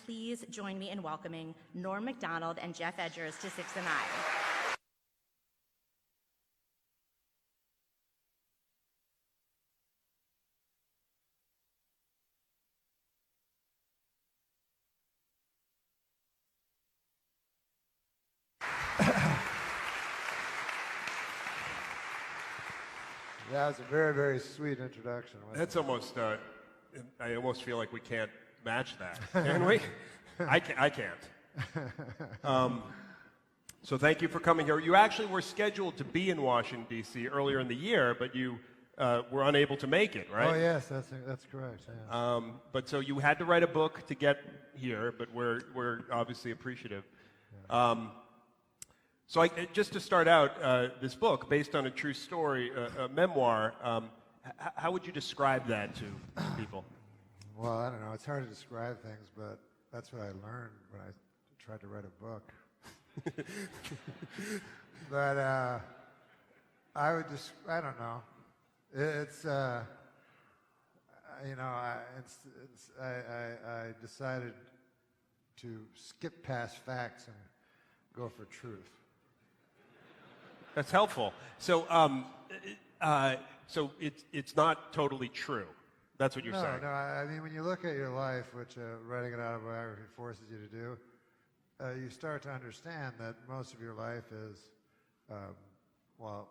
please join me in welcoming Norm Macdonald and Jeff Edgers to 6 and I. That was a very, very sweet introduction. That's almost, I almost feel like we can't match that, can we? I can't. So thank you for coming here. You actually were scheduled to be in Washington, D.C. earlier in the year, but you were unable to make it, right? Oh, yes, that's correct. Yeah. But so you had to write a book to get here, but we're obviously appreciative. Yeah. So just to start out, this book, based on a true story, a memoir, how would you describe that to people? Well, I don't know. It's hard to describe things, but that's what I learned when I tried to write a book. But I would just, I don't know. It's, you know, I decided to skip past facts and go for truth. That's helpful. So, so it's not totally true. That's what you're saying. No. I mean, when you look at your life, which writing an autobiography forces you to do, you start to understand that most of your life is, well,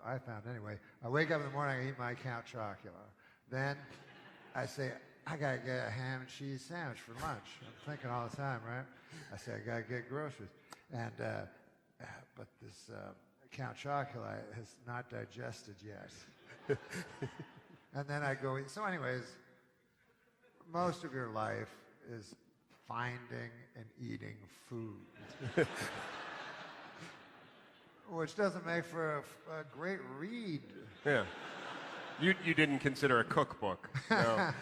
I found anyway. I wake up in the morning, I eat my Count Chocula. Then I say, I gotta get a ham and cheese sandwich for lunch. I'm thinking all the time, right? I say, I gotta get groceries, and but this. Count Chocula has not digested yet. And then I go eat. So anyways, most of your life is finding and eating food. Which doesn't make for a great read. Yeah. You didn't consider a cookbook. No. Well,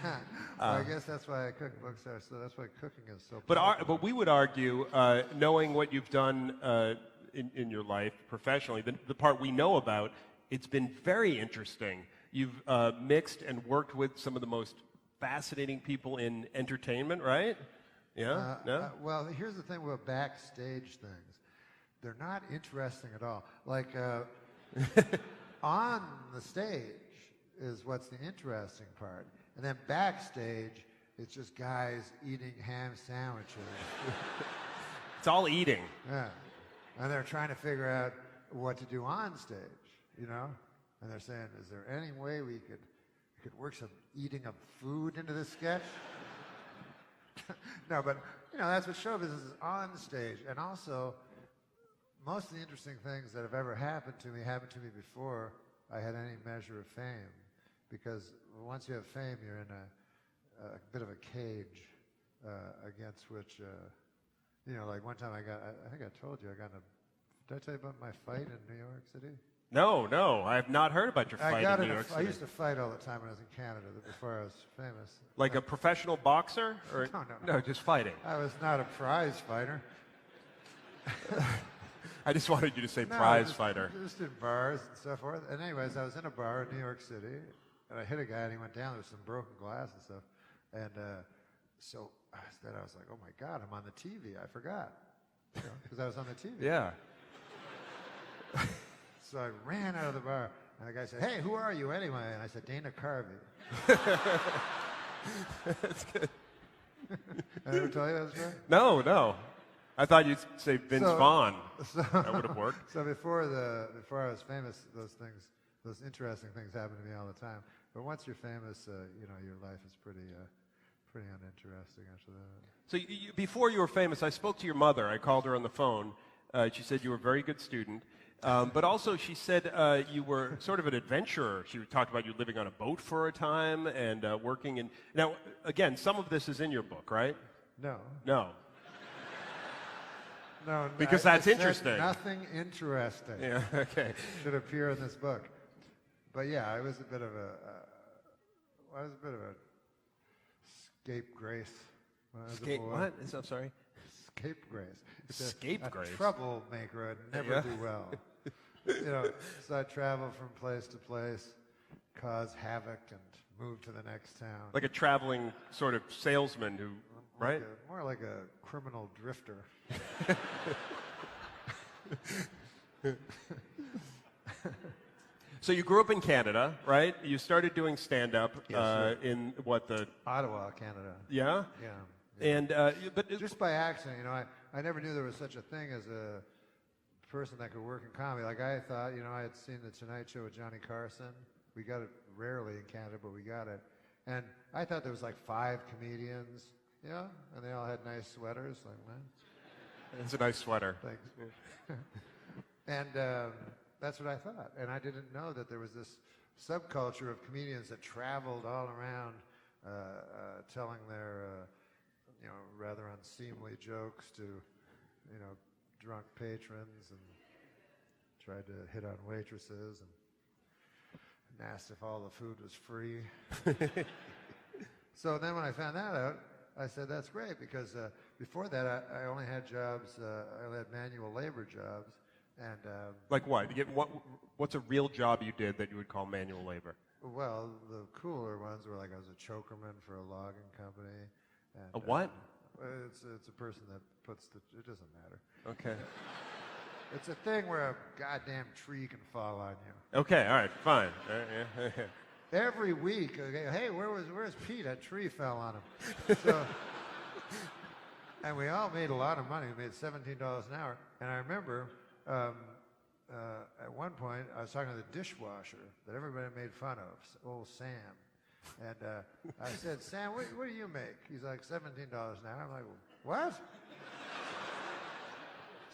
I guess that's why cookbooks are so. That's why cooking is so. But we would argue, knowing what you've done in your life professionally, the part we know about, it's been very interesting. You've mixed and worked with some of the most fascinating people in entertainment, right? Yeah? No? Well, here's the thing about backstage things. They're not interesting at all. Like, on the stage is what's the interesting part. And then backstage, it's just guys eating ham sandwiches. It's all eating. Yeah. And they're trying to figure out what to do on stage, you know? And they're saying, is there any way we could work some eating of food into this sketch? No, but, you know, that's what show business is, on stage. And also, most of the interesting things that have ever happened to me before I had any measure of fame. Because once you have fame, you're in a bit of a cage against which... you know, like one time I think I told you, did I tell you about my fight in New York City? No, I have not heard about your fight in New York City. I used to fight all the time when I was in Canada, before I was famous. Like a professional boxer? Or no, just fighting. I was not a prize fighter. I just wanted you to say prize fighter. Just in bars and so forth. And anyways, I was in a bar in New York City, and I hit a guy, and he went down. There was some broken glass and stuff. And so... Then I was like, oh my God, I'm on the TV. I forgot. Because I was on the TV. Yeah. So I ran out of the bar, and the guy said, hey, who are you anyway? And I said, Dana Carvey. That's good. I ever tell you that story? No. I thought you'd say Vince Vaughn. That would have worked. So before I was famous, those interesting things happened to me all the time. But once you're famous, you know, your life is pretty uninteresting after that. So before you were famous, I spoke to your mother. I called her on the phone. She said you were a very good student. But also she said you were sort of an adventurer. She talked about you living on a boat for a time and working in... Now, again, some of this is in your book, right? No. No. No. Because that's interesting. Nothing interesting. Yeah, okay. Should appear in this book. But yeah, I was a bit of a scapegrace when I was a boy. What? I'm sorry? Scapegrace. Scapegrace? A troublemaker. I'd never do well. You know, so I'd travel from place to place, cause havoc, and move to the next town. Like a traveling sort of salesman who right? More like a criminal drifter. So you grew up in Canada, right? You started doing stand-up in what the Ottawa, Canada. yeah, Yeah. and but Just by accident, I never knew there was such a thing as a person that could work in comedy. Like I thought, I had seen the Tonight Show with Johnny Carson. We got it rarely in Canada, but we got it. And I thought there was like 5 comedians, and they all had nice sweaters. Like, man, it's a nice sweater. thanks. And that's what I thought. And I didn't know that there was this subculture of comedians that traveled all around telling their, rather unseemly jokes to, drunk patrons, and tried to hit on waitresses and asked if all the food was free. So then when I found that out, I said, that's great, because before that I only had jobs, I only had manual labor jobs. And Like what? What's a real job you did that you would call manual labor? well, the cooler ones were like I was a chokerman for a logging company. And, A what? It's a person that puts it doesn't matter. Okay. It's a thing where a goddamn tree can fall on you. Okay. All right. Fine. Every week, okay, hey, where's Pete? That tree fell on him. So, and we all made a lot of money. We made $17 an hour. And I remember at one point I was talking to the dishwasher that everybody made fun of, old Sam. And I said, Sam, what do you make? He's like, $17 an hour. I'm like, what?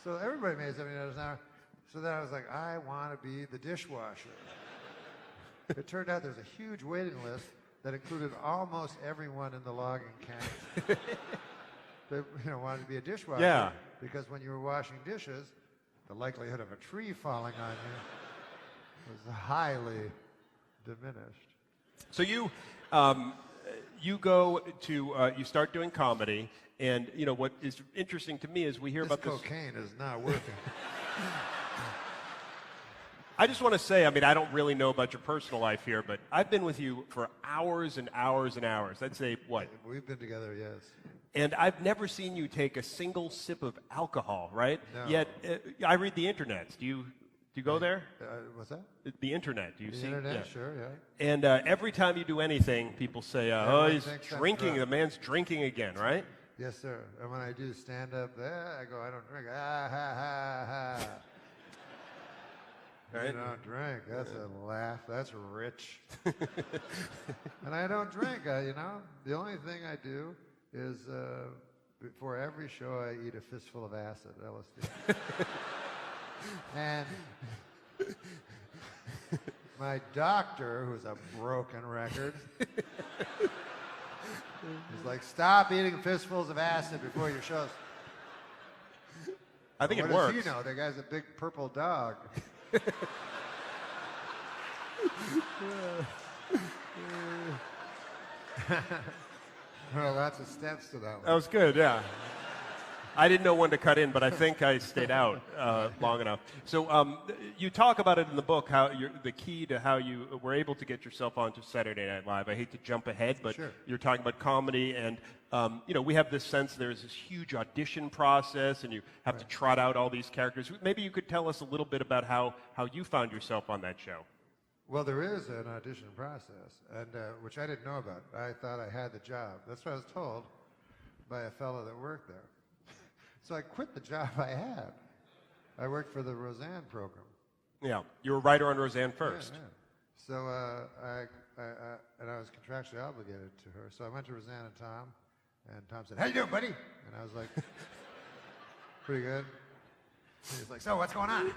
So everybody made $17 an hour. So then I was like, I want to be the dishwasher. It turned out there's a huge waiting list that included almost everyone in the logging camp. They wanted to be a dishwasher. Yeah. Because when you were washing dishes, the likelihood of a tree falling on you was highly diminished. So you go to you start doing comedy, and what is interesting to me is we hear about this. Cocaine is not working. I just want to say, I don't really know about your personal life here, but I've been with you for hours and hours and hours. I'd say what? We've been together, yes. And I've never seen you take a single sip of alcohol, right? No. Yet I read the internet. Do you go there? What's that? The internet. Do you see? The internet, Yeah. sure, yeah. And every time you do anything, people say, "Oh, he's thinks I'm drinking. drunk." The man's drinking again," right? Yes, sir. And when I do stand-up, I go, I don't drink. Ah, ha, ha, ha. Right? You don't drink. That's a laugh. That's rich. And I don't drink. The only thing I do is before every show, I eat a fistful of acid, LSD. And my doctor, who's a broken record, is like, stop eating fistfuls of acid before your shows. I think What it works. does he know? The guy's a big purple dog. Well, lots of steps to that That one. was good, yeah. I didn't know when to cut in, but I think I stayed out long enough. So you talk about it in the book, how the key to how you were able to get yourself onto Saturday Night Live. I hate to jump ahead, but Sure. you're talking about comedy, and we have this sense there's this huge audition process, and you have to trot out all these characters. Maybe you could tell us a little bit about how you found yourself on that show. Well, there is an audition process, and which I didn't know about. I thought I had the job. That's what I was told by a fellow that worked there. So I quit the job I had. I worked for the Roseanne program. Yeah, you were a writer on Roseanne first. Yeah. So I was contractually obligated to her. So I went to Roseanne and Tom said, "How you doing, buddy?" And I was like, "Pretty good." And he's like, "So what's going on?"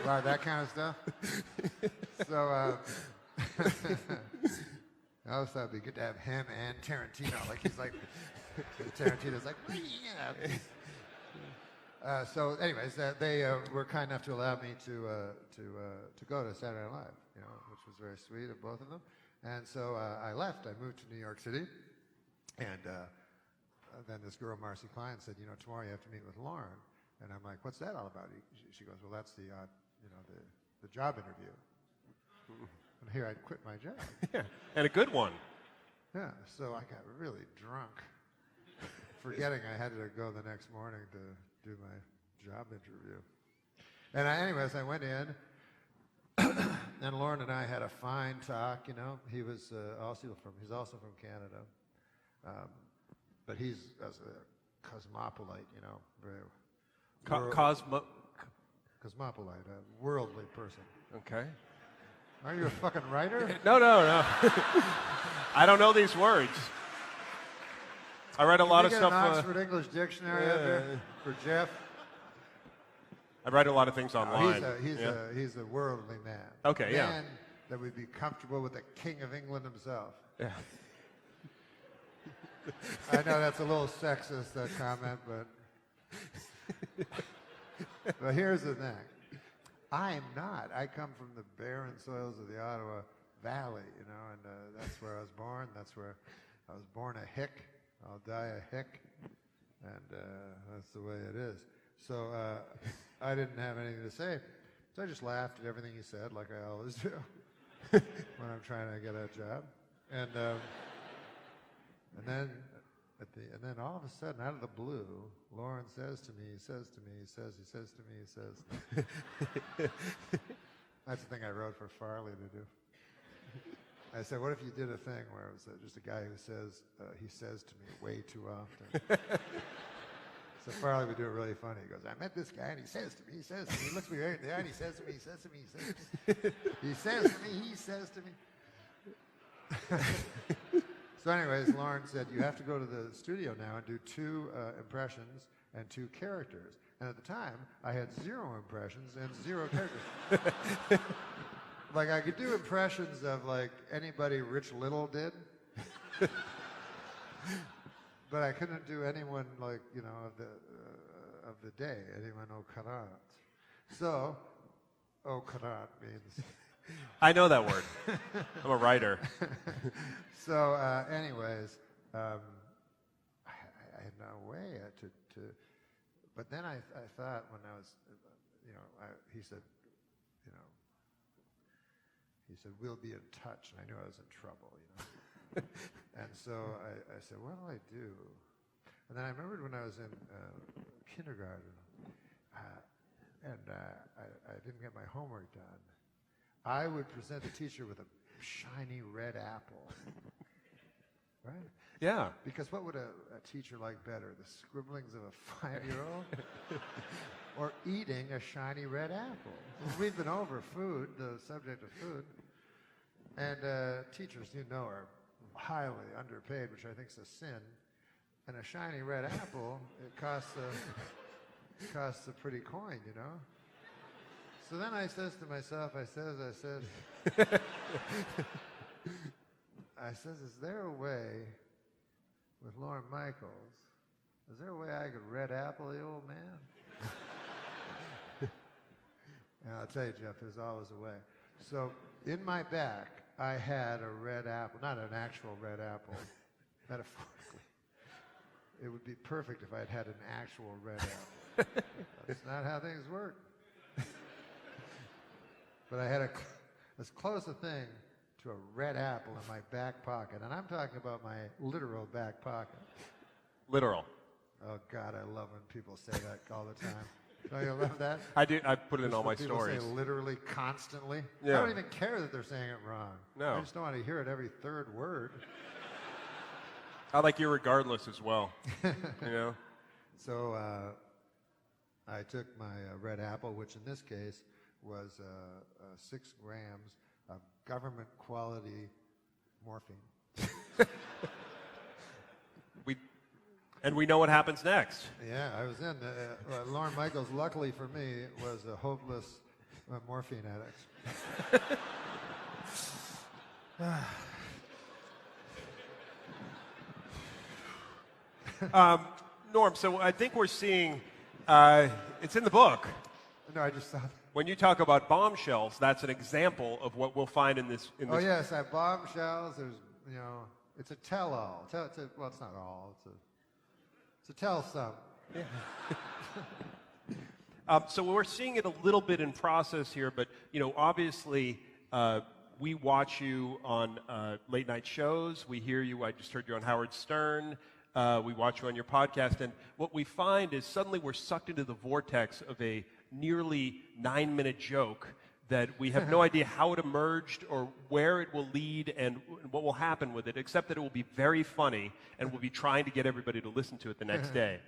A lot of that kind of stuff. So I always thought it'd be good to have him and Tarantino. Like he's like, Tarantino's like, so anyways, they were kind enough to allow me to go to Saturday Night Live, which was very sweet of both of them. And so I left. I moved to New York City, and then this girl, Marcy Klein, said, tomorrow you have to meet with Lauren. And I'm like, what's that all about? She goes, well, that's the job interview. And here I'd quit my job. Yeah, and a good one. Yeah, so I got really drunk, forgetting I had to go the next morning to do my job interview. And anyways, I went in, and Lauren and I had a fine talk. You know, he's also from Canada, but he's as a cosmopolite. You know, very cosmopolite, a worldly person. Okay. Are you a fucking writer? No. I don't know these words. I write a lot of stuff. An Oxford English Dictionary out there for Jeff. I write a lot of things online. He's a worldly man. Okay, a man that would be comfortable with the King of England himself. Yeah. I know that's a little sexist, that comment, but here's the thing. I'm not. I come from the barren soils of the Ottawa Valley, you know, and that's where I was born. That's where I was born a hick. I'll die a hick, and that's the way it is. So I didn't have anything to say, so I just laughed at everything he said, like I always do when I'm trying to get a job. And then all of a sudden, out of the blue, Lauren says to me, that's the thing I wrote for Farley to do. I said, what if you did a thing where it was just a guy who says, he says to me way too often. So Farley would do it really funny. He goes, I met this guy, and he says to me, he looks me right in the eye, and he says to me, he says to me. So anyways, Lauren said, you have to go to the studio now and do 2 impressions and 2 characters. And at the time, I had 0 impressions and 0 characters. Like, I could do impressions of, like, anybody Rich Little did. But I couldn't do anyone, like, you know, of the day, anyone au courant. So, au courant means... I know that word. I'm a writer. So, anyways, I had no way to but then I thought when I was, you know, he said, we'll be in touch, and I knew I was in trouble, you know. And so I said, what do I do? And then I remembered when I was in kindergarten, and I didn't get my homework done. I would present the teacher with a shiny red apple. Right? Yeah. Because what would a teacher like better? The scribblings of a 5-year-old? Or eating a shiny red apple? We've been over food, the subject of food. And teachers, you know, are highly underpaid, which I think is a sin. And a shiny red apple, it costs a pretty coin, you know? So then I says to myself, I says, is there a way with Lorne Michaels, is there a way I could red apple the old man? And I'll tell you, Jeff, there's always a way. So in my back, I had a red apple, not an actual red apple, metaphorically. It would be perfect if I'd had an actual red apple. That's not how things work. But I had as close a thing to a red apple in my back pocket. And I'm talking about my literal back pocket. Literal. Oh, God, I love when people say that all the time. Don't you love that? I do. I put it in all my people stories. Say literally constantly. Yeah. I don't even care that they're saying it wrong. No. I just don't want to hear it every third word. I like irregardless as well. You know? So I took my red apple, which in this case was 6 grams of government quality morphine. And we know what happens next. Yeah, I was in. Lorne Michaels, luckily for me, was a hopeless morphine addict. Norm, so I think we're seeing, it's in the book. No, I just thought. When you talk about bombshells, that's an example of what we'll find in this. Oh, yes, I have bombshells. There's, you know, it's a tell-all. Well, it's not all. It's a tell-some. So we're seeing it a little bit in process here, but, you know, obviously we watch you on late night shows. We hear you. I just heard you on Howard Stern. We watch you on your podcast. And what we find is suddenly we're sucked into the vortex of a nearly 9-minute joke that we have no idea how it emerged or where it will lead and what will happen with it, except that it will be very funny and we'll be trying to get everybody to listen to it the next day.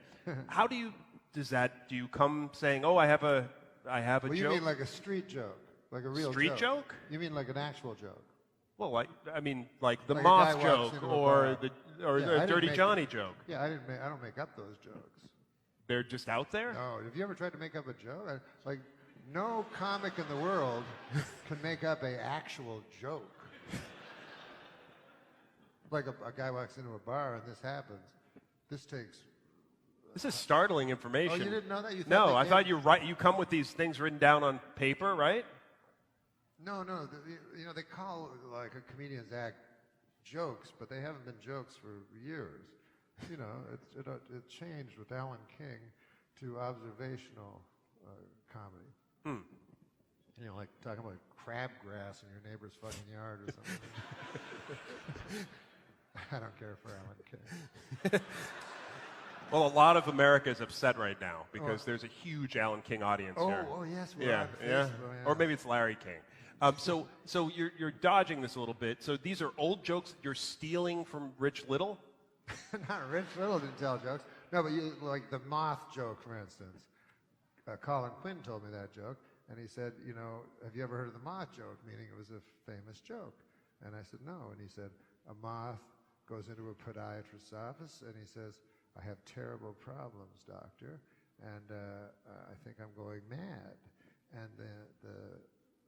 How do you come saying, oh, I have a Well, joke? you mean like a street joke, like a real Street joke? You mean like an actual joke? Well, I mean, like the Like a moth guy walks joke into a or bar. the I Dirty didn't Johnny joke. Yeah, I don't make up those jokes. They're just out there? No, have you ever tried to make up a joke? Like, no comic in the world can make up an actual joke. Like a guy walks into a bar and this happens. This takes... This is startling information. Oh, you didn't know that? You thought No, they I came- thought you come with these things written down on paper, right? No, they call like a comedian's act jokes, but they haven't been jokes for years. You know, it changed with Alan King to observational comedy. You know, like talking about crabgrass in your neighbor's fucking yard or something. I don't care for Alan King. Well, a lot of America is upset right now because there's a huge Alan King audience here. Oh, yes, we're Yeah, on yeah. Facebook, yeah. Or maybe it's Larry King. So you're dodging this a little bit. So these are old jokes that you're stealing from Rich Little? Not Rich Little didn't tell jokes. No, but like the moth joke, for instance. Colin Quinn told me that joke, and he said, you know, have you ever heard of the moth joke? Meaning it was a famous joke. And I said, no. And he said, a moth goes into a podiatrist's office, and he says, I have terrible problems, doctor, and I think I'm going mad. And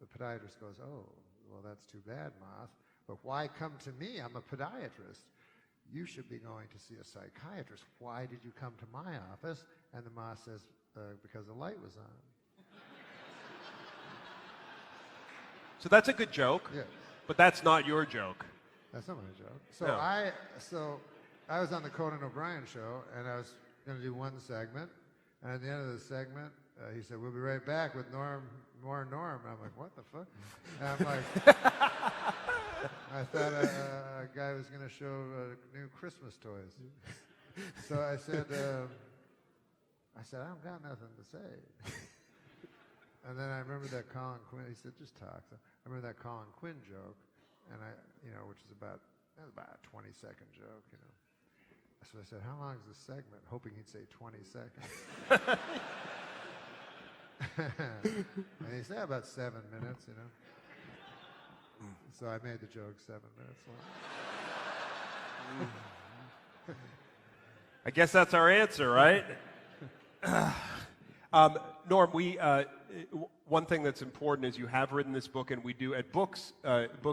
the podiatrist goes, oh, well, that's too bad, moth. But why come to me? I'm a podiatrist. You should be going to see a psychiatrist. Why did you come to my office? And the moth says, because the light was on. So that's a good joke, Yeah. but that's not your joke. That's not my joke. No. So I was on the Conan O'Brien show, and I was going to do one segment, and at the end of the segment, he said, we'll be right back with more Norm. And I'm like, what the fuck? And I'm like, I thought a guy was going to show new Christmas toys. So I said, I don't got nothing to say. And then I remember that Colin Quinn, he said, just talk. So I remember that Colin Quinn joke, and which is about a 20-second joke, you know. So I said, how long is the segment? Hoping he'd say 20 seconds. And he said about 7 minutes, you know. So I made the joke 7 minutes long. I guess that's our answer, right? Norm, one thing that's important is you have written this book, and we do at book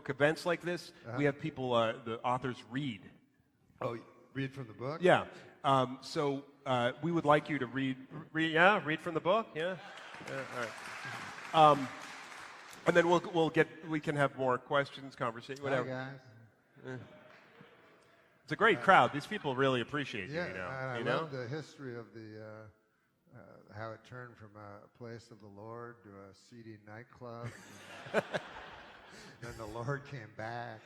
events like this, we have people, the authors read. Oh, read from the book? Yeah. So we would like you to read read from the book. Yeah. All right. And then we can have more questions, conversation, whatever. Hi, guys. It's a great crowd. These people really appreciate you. Yeah, You know. and I love the history of how it turned from a place of the Lord to a seedy nightclub. Then the Lord came back.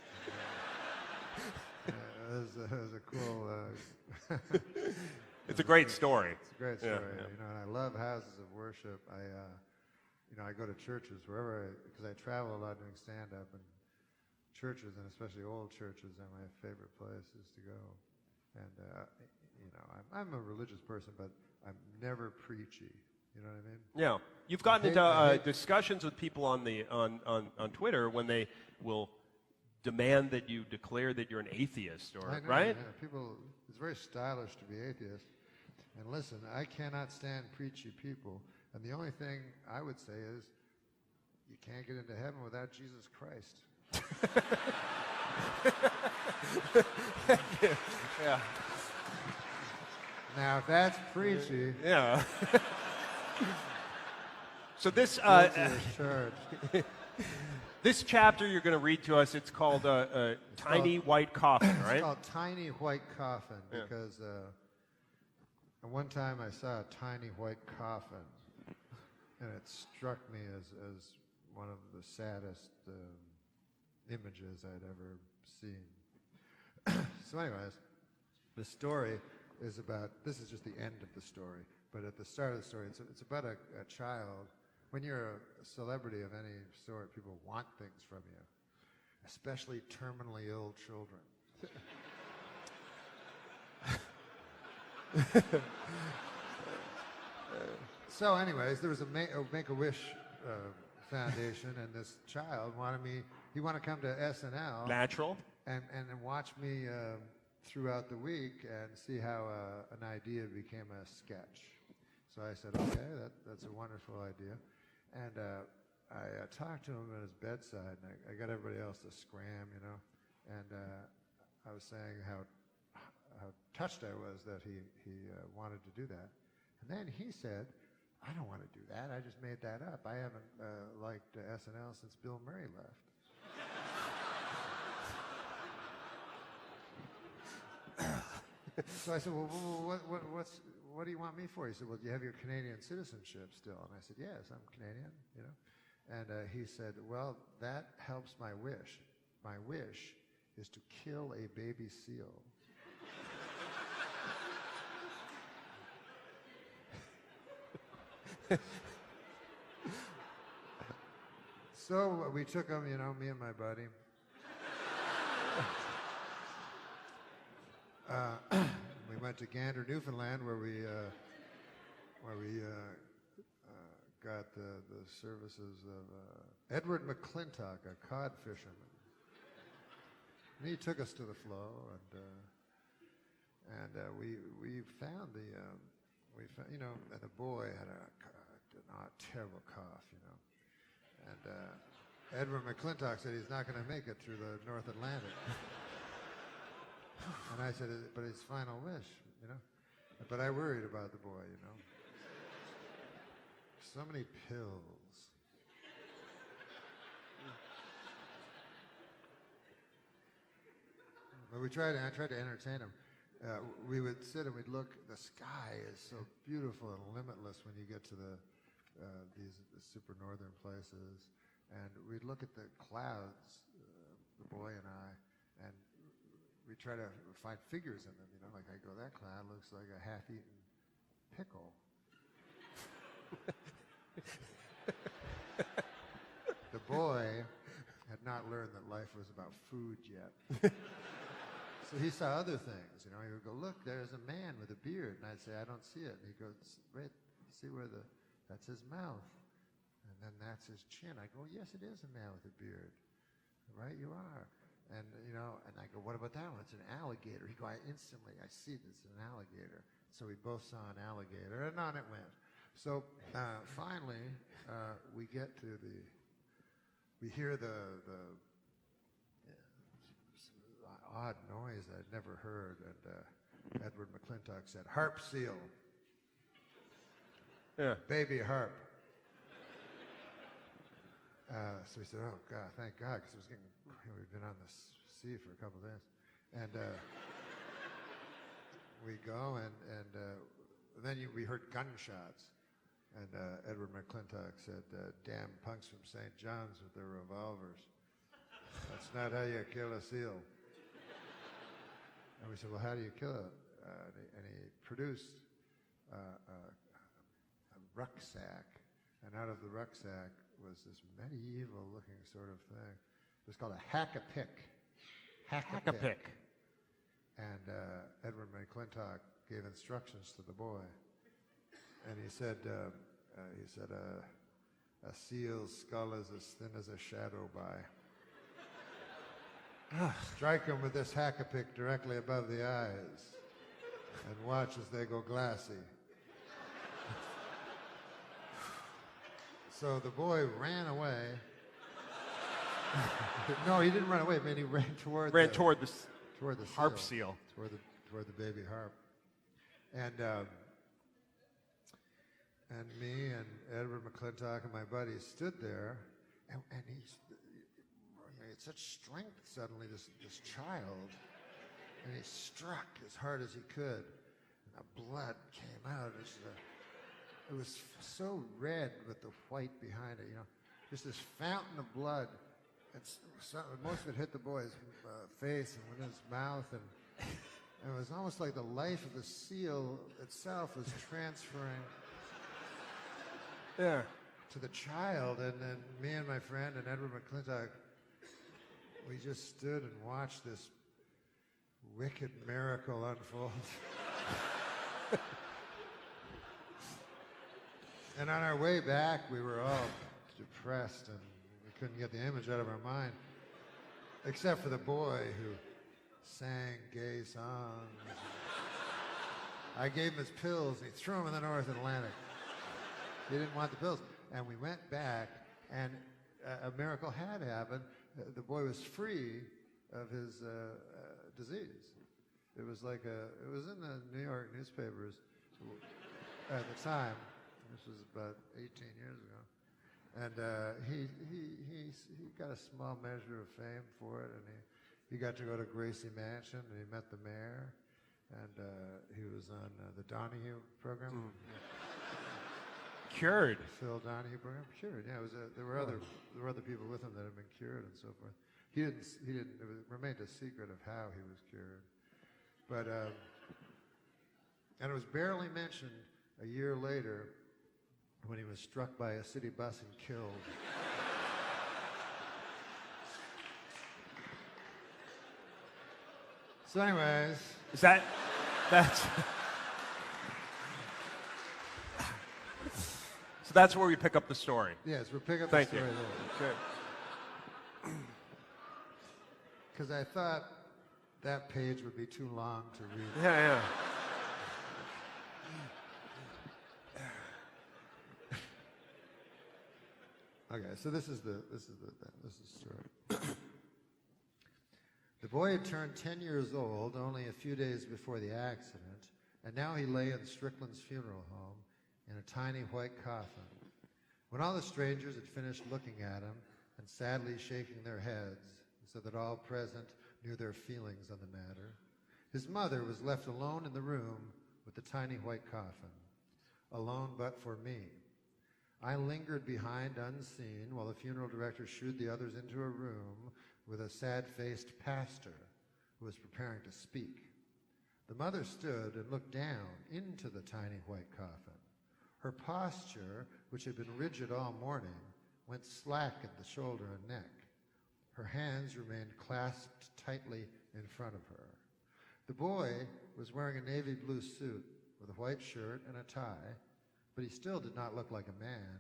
It was a cool... It's a great story. It's a great story, Yeah. you know, and I love houses of worship. I go to churches wherever, because I travel a lot doing stand-up, and churches, and especially old churches, are my favorite places to go. And, I'm a religious person, but I'm never preachy. You know what I mean? Yeah. You've gotten into discussions with people on Twitter when they will demand that you declare that you're an atheist, or I know, right? Yeah, people, it's very stylish to be atheist. And listen, I cannot stand preachy people. And the only thing I would say is, you can't get into heaven without Jesus Christ. Yeah. Now, if that's preachy, Yeah. So this guilty as charged. this chapter you're going to read to us, it's called Tiny White Coffin, right? It's called Tiny White Coffin because one time I saw a tiny white coffin, and it struck me as one of the saddest images I'd ever seen. So anyways, the story is about, this is just the end of the story, but at the start of the story, it's about a child. When you're a celebrity of any sort, people want things from you, especially terminally ill children. So anyways, there was a Make-A-Wish foundation, and this child he wanted to come to SNL. Natural. And watch me throughout the week and see how an idea became a sketch. So I said, okay, that's a wonderful idea. And I talked to him at his bedside, and I got everybody else to scram, and I was saying how touched I was that he wanted to do that. And then he said, I don't want to do that. I just made that up. I haven't liked SNL since Bill Murray left. So I said, well, what do you want me for? He said, well, do you have your Canadian citizenship still? And I said, yes, I'm Canadian, And he said, well, that helps my wish. My wish is to kill a baby seal. So we took him, me and my buddy. We went to Gander, Newfoundland, where we got the services of Edward McClintock, a cod fisherman. And he took us to the flow, and we found and the boy had a terrible cough, and Edward McClintock said he's not going to make it through the North Atlantic. And I said, but his final wish, But I worried about the boy, So many pills. But I tried to entertain him. We would sit and we'd look. The sky is so beautiful and limitless when you get to these super northern places. And we'd look at the clouds, the boy and I, and we try to find figures in them, like I go, that cloud looks like a half-eaten pickle. The boy had not learned that life was about food yet. So he saw other things, He would go, look, there's a man with a beard. And I'd say, I don't see it. And he'd go, wait, see where that's his mouth. And then that's his chin. I go, yes, it is a man with a beard. Right, you are. And, and I go, what about that one? It's an alligator. He go, I see this, an alligator. So we both saw an alligator, and on it went. So finally, we get to we hear the odd noise I'd never heard, and Edward McClintock said, harp seal. Yeah. Baby harp. So we said, oh, God, thank God, because it was getting, we'd been on the sea for a couple of days. And we go, and then we heard gunshots. And Edward McClintock said, damn punks from St. John's with their revolvers. That's not how you kill a seal. And we said, well, how do you kill it? And he produced a rucksack. And out of the rucksack was this medieval-looking sort of thing. It was called a hack-a-pick. Hack-a-pick. And Edward McClintock gave instructions to the boy. And he said, a seal's skull is as thin as a shadow by. Strike him with this hack-a-pick directly above the eyes and watch as they go glassy. So the boy ran away. No, he didn't run away, man. He ran toward the harp seal. Toward the baby harp. And me and Edward McClintock and my buddy stood there, and he had such strength suddenly, this child, and he struck as hard as he could, and the blood came out. It was so red with the white behind it, just this fountain of blood, most of it hit the boy's face and went in his mouth, and it was almost like the life of the seal itself was transferring to the child. And then me and my friend and Edward McClintock, we just stood and watched this wicked miracle unfold. And on our way back, we were all depressed, and we couldn't get the image out of our mind, except for the boy who sang gay songs. I gave him his pills, and he threw them in the North Atlantic. He didn't want the pills. And we went back, and a miracle had happened. The boy was free of his disease. It was it was in the New York newspapers at the time. This was about 18 years ago. And he got a small measure of fame for it, and he got to go to Gracie Mansion, and he met the mayor, and he was on the Donahue program. Cured. Phil Donahue program. Cured. Yeah, it was there were other people with him that had been cured and so forth. He didn't. It remained a secret of how he was cured, but and it was barely mentioned a year later when he was struck by a city bus and killed. So anyways... That's... So that's where we pick up the story. Yes, we'll pick up Thank the story you. there. Good. Because I thought that page would be too long to read. Yeah. Okay, so this is the story. The boy had turned 10 years old only a few days before the accident, and now he lay in Strickland's funeral home in a tiny white coffin. When all the strangers had finished looking at him and sadly shaking their heads so that all present knew their feelings on the matter, his mother was left alone in the room with the tiny white coffin, alone but for me. I lingered behind unseen while the funeral director shooed the others into a room with a sad-faced pastor who was preparing to speak. The mother stood and looked down into the tiny white coffin. Her posture, which had been rigid all morning, went slack at the shoulder and neck. Her hands remained clasped tightly in front of her. The boy was wearing a navy blue suit with a white shirt and a tie, but he still did not look like a man.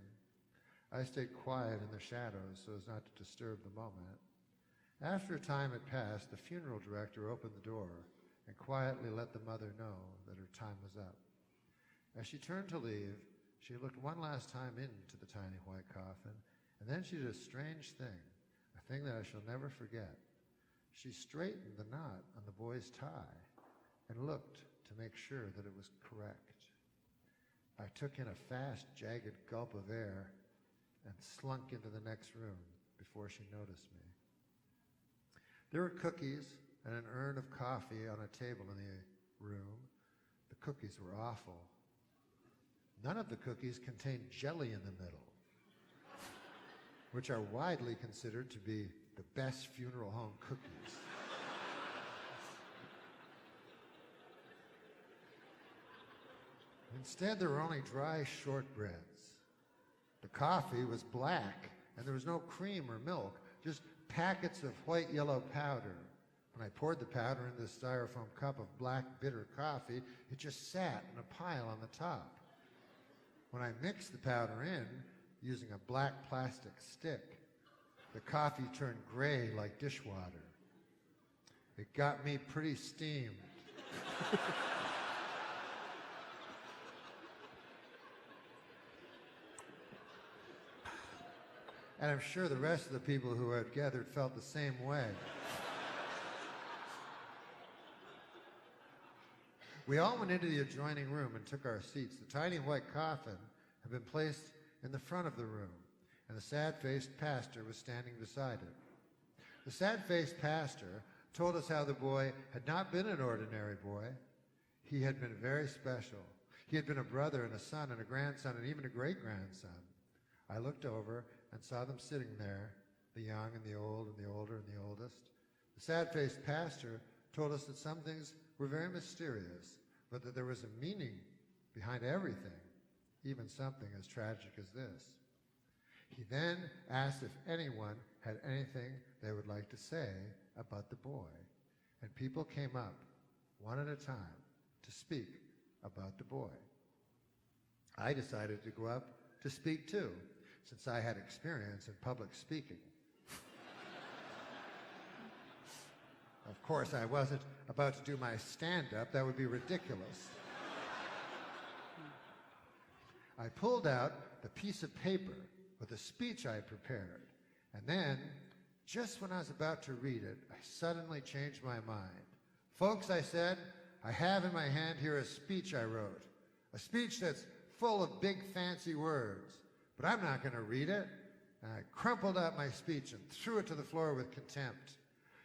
I stayed quiet in the shadows so as not to disturb the moment. After a time had passed, the funeral director opened the door and quietly let the mother know that her time was up. As she turned to leave, she looked one last time into the tiny white coffin, and then she did a strange thing, a thing that I shall never forget. She straightened the knot on the boy's tie and looked to make sure that it was correct. I took in a fast, jagged gulp of air and slunk into the next room before she noticed me. There were cookies and an urn of coffee on a table in the room. The cookies were awful. None of the cookies contained jelly in the middle, which are widely considered to be the best funeral home cookies. Instead, there were only dry shortbreads. The coffee was black, and there was no cream or milk, just packets of white-yellow powder. When I poured the powder into the styrofoam cup of black, bitter coffee, it just sat in a pile on the top. When I mixed the powder in, using a black plastic stick, the coffee turned gray like dishwater. It got me pretty steamed. And I'm sure the rest of the people who had gathered felt the same way. We all went into the adjoining room and took our seats. The tiny white coffin had been placed in the front of the room, and the sad-faced pastor was standing beside it. The sad-faced pastor told us how the boy had not been an ordinary boy. He had been very special. He had been a brother and a son and a grandson and even a great-grandson. I looked over and saw them sitting there, the young and the old and the older and the oldest. The sad-faced pastor told us that some things were very mysterious, but that there was a meaning behind everything, even something as tragic as this. He then asked if anyone had anything they would like to say about the boy, and people came up, one at a time, to speak about the boy. I decided to go up to speak too, since I had experience in public speaking. Of course, I wasn't about to do my stand-up. That would be ridiculous. I pulled out the piece of paper with a speech I prepared, and then, just when I was about to read it, I suddenly changed my mind. Folks, I said, I have in my hand here a speech I wrote, a speech that's full of big fancy words, but I'm not going to read it. And I crumpled up my speech and threw it to the floor with contempt.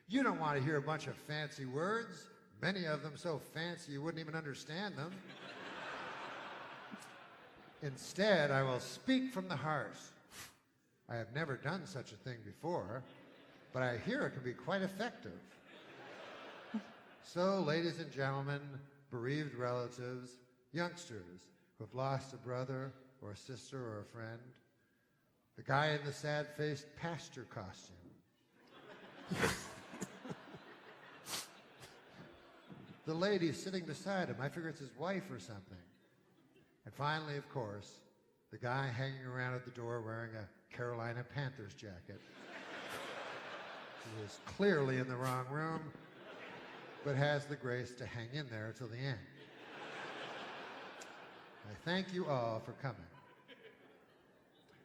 You don't want to hear a bunch of fancy words, many of them so fancy you wouldn't even understand them. Instead, I will speak from the heart. I have never done such a thing before, but I hear it can be quite effective. So, ladies and gentlemen, bereaved relatives, youngsters who have lost a brother or a sister or a friend, the guy in the sad-faced pastor costume, the lady sitting beside him, I figure it's his wife or something. And finally, of course, the guy hanging around at the door wearing a Carolina Panthers jacket. He is clearly in the wrong room, but has the grace to hang in there till the end. I thank you all for coming.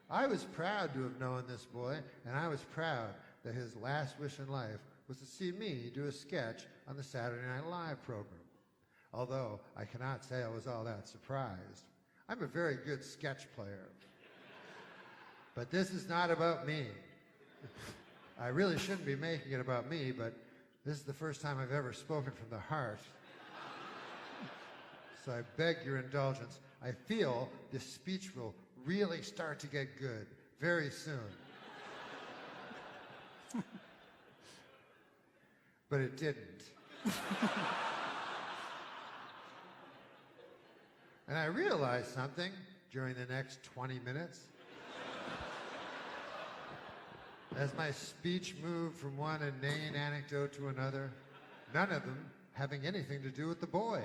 I was proud to have known this boy, and I was proud that his last wish in life was to see me do a sketch on the Saturday Night Live program. Although I cannot say I was all that surprised. I'm a very good sketch player. But this is not about me. I really shouldn't be making it about me, but this is the first time I've ever spoken from the heart. So I beg your indulgence. I feel this speech will really start to get good very soon. But it didn't. And I realized something during the next 20 minutes. As my speech moved from one inane anecdote to another, none of them having anything to do with the boy.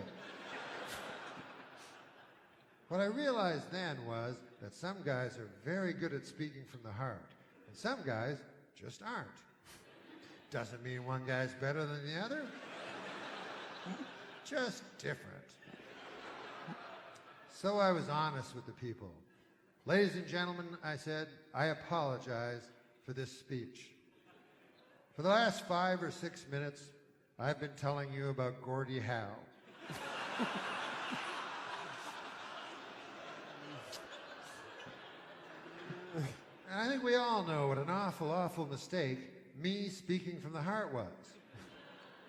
What I realized then was that some guys are very good at speaking from the heart, and some guys just aren't. Doesn't mean one guy's better than the other. Just different. So I was honest with the people. Ladies and gentlemen, I said, I apologize for this speech. For the last 5 or 6 minutes, I've been telling you about Gordie Howe. And I think we all know what an awful, awful mistake me speaking from the heart was.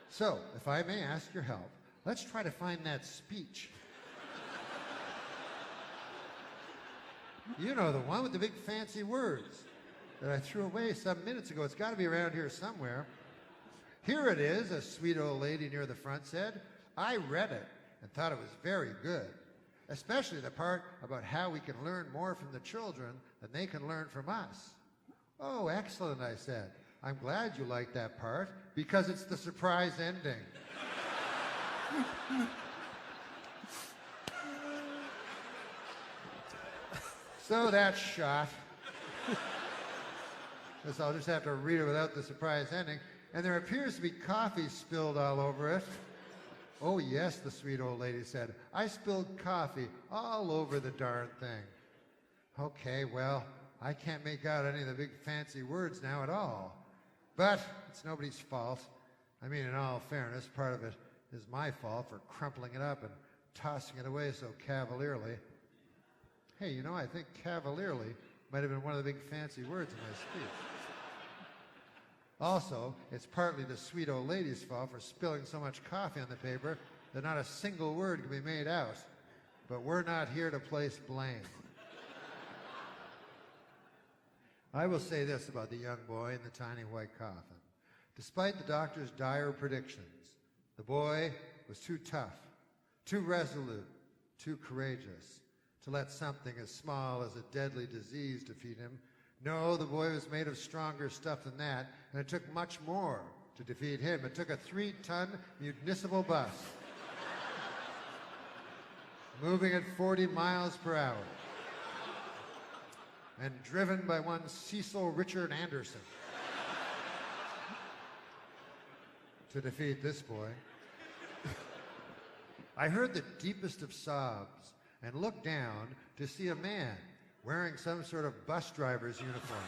So, if I may ask your help, let's try to find that speech. You know, the one with the big fancy words that I threw away some minutes ago. It's got to be around here somewhere. Here it is, a sweet old lady near the front said. I read it and thought it was very good, especially the part about how we can learn more from the children than they can learn from us. Oh, excellent, I said. I'm glad you liked that part because it's the surprise ending. So that's shot. Guess I'll just have to read it without the surprise ending. And there appears to be coffee spilled all over it. Oh, yes, the sweet old lady said. I spilled coffee all over the darn thing. Okay, well, I can't make out any of the big fancy words now at all. But it's nobody's fault. I mean, in all fairness, part of it is my fault for crumpling it up and tossing it away so cavalierly. Hey, you know, I think cavalierly might have been one of the big fancy words in my speech. Also, it's partly the sweet old lady's fault for spilling so much coffee on the paper that not a single word can be made out. But we're not here to place blame. I will say this about the young boy in the tiny white coffin. Despite the doctor's dire predictions, the boy was too tough, too resolute, too courageous to let something as small as a deadly disease defeat him. No, the boy was made of stronger stuff than that, and it took much more to defeat him. It took a 3-ton municipal bus moving at 40 miles per hour and driven by one Cecil Richard Anderson to defeat this boy. I heard the deepest of sobs and looked down to see a man wearing some sort of bus driver's uniform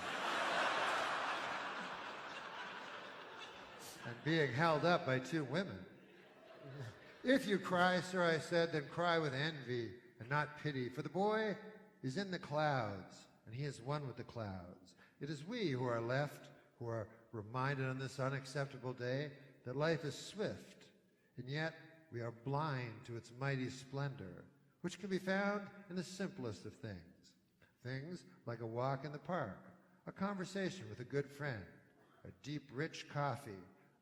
and being held up by 2 women. If you cry, sir, I said, then cry with envy and not pity, for the boy is in the clouds, and he is one with the clouds. It is we who are left, who are reminded on this unacceptable day that life is swift, and yet we are blind to its mighty splendor, which can be found in the simplest of things. Things like a walk in the park, a conversation with a good friend, a deep, rich coffee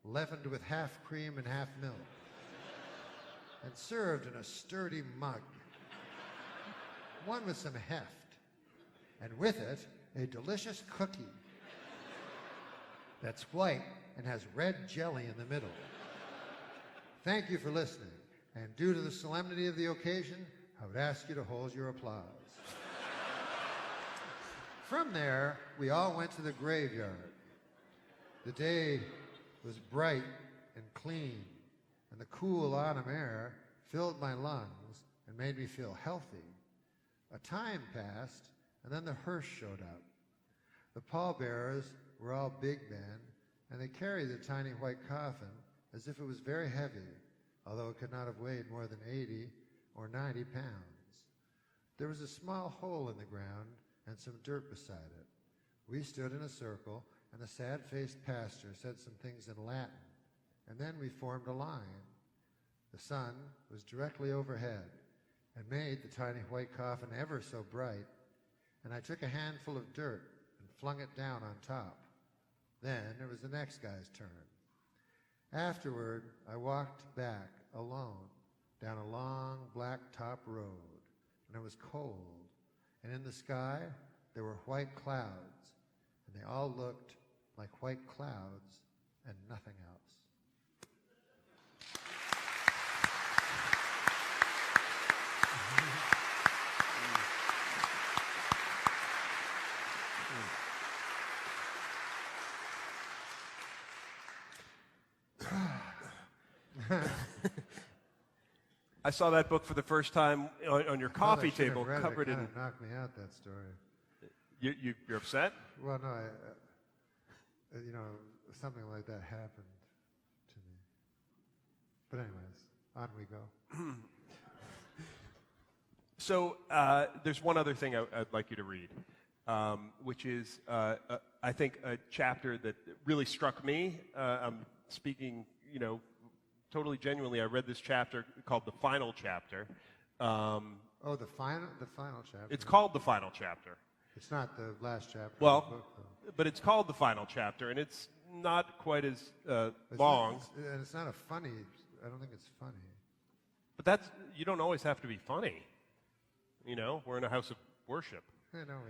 leavened with half cream and half milk, and served in a sturdy mug, one with some heft, and with it, a delicious cookie that's white and has red jelly in the middle. Thank you for listening, and due to the solemnity of the occasion, I would ask you to hold your applause. From there, we all went to the graveyard. The day was bright and clean, and the cool autumn air filled my lungs and made me feel healthy. A time passed, and then the hearse showed up. The pallbearers were all big men, and they carried the tiny white coffin as if it was very heavy, although it could not have weighed more than 80 or 90 pounds. There was a small hole in the ground and some dirt beside it. We stood in a circle, and the sad-faced pastor said some things in Latin, and then we formed a line. The sun was directly overhead and made the tiny white coffin ever so bright, and I took a handful of dirt and flung it down on top. Then it was the next guy's turn. Afterward, I walked back alone down a long black top road, and it was cold, and in the sky there were white clouds, and they all looked like white clouds and nothing else. I saw that book for the first time on your coffee I should have table, read it. covered It in. kind of knocked me out, that story. You're upset? Well, no, something like that happened to me. But anyways, on we go. So there's one other thing I'd like you to read, which is, I think, a chapter that really struck me. I'm speaking, totally genuinely. I read this chapter called The Final Chapter. The final chapter. It's called The Final Chapter. It's not the last chapter Well, of the book, though. but it's called The Final Chapter, and it's not quite as It's long. and it's not I don't think it's funny. But you don't always have to be funny. We're in a house of worship. I know,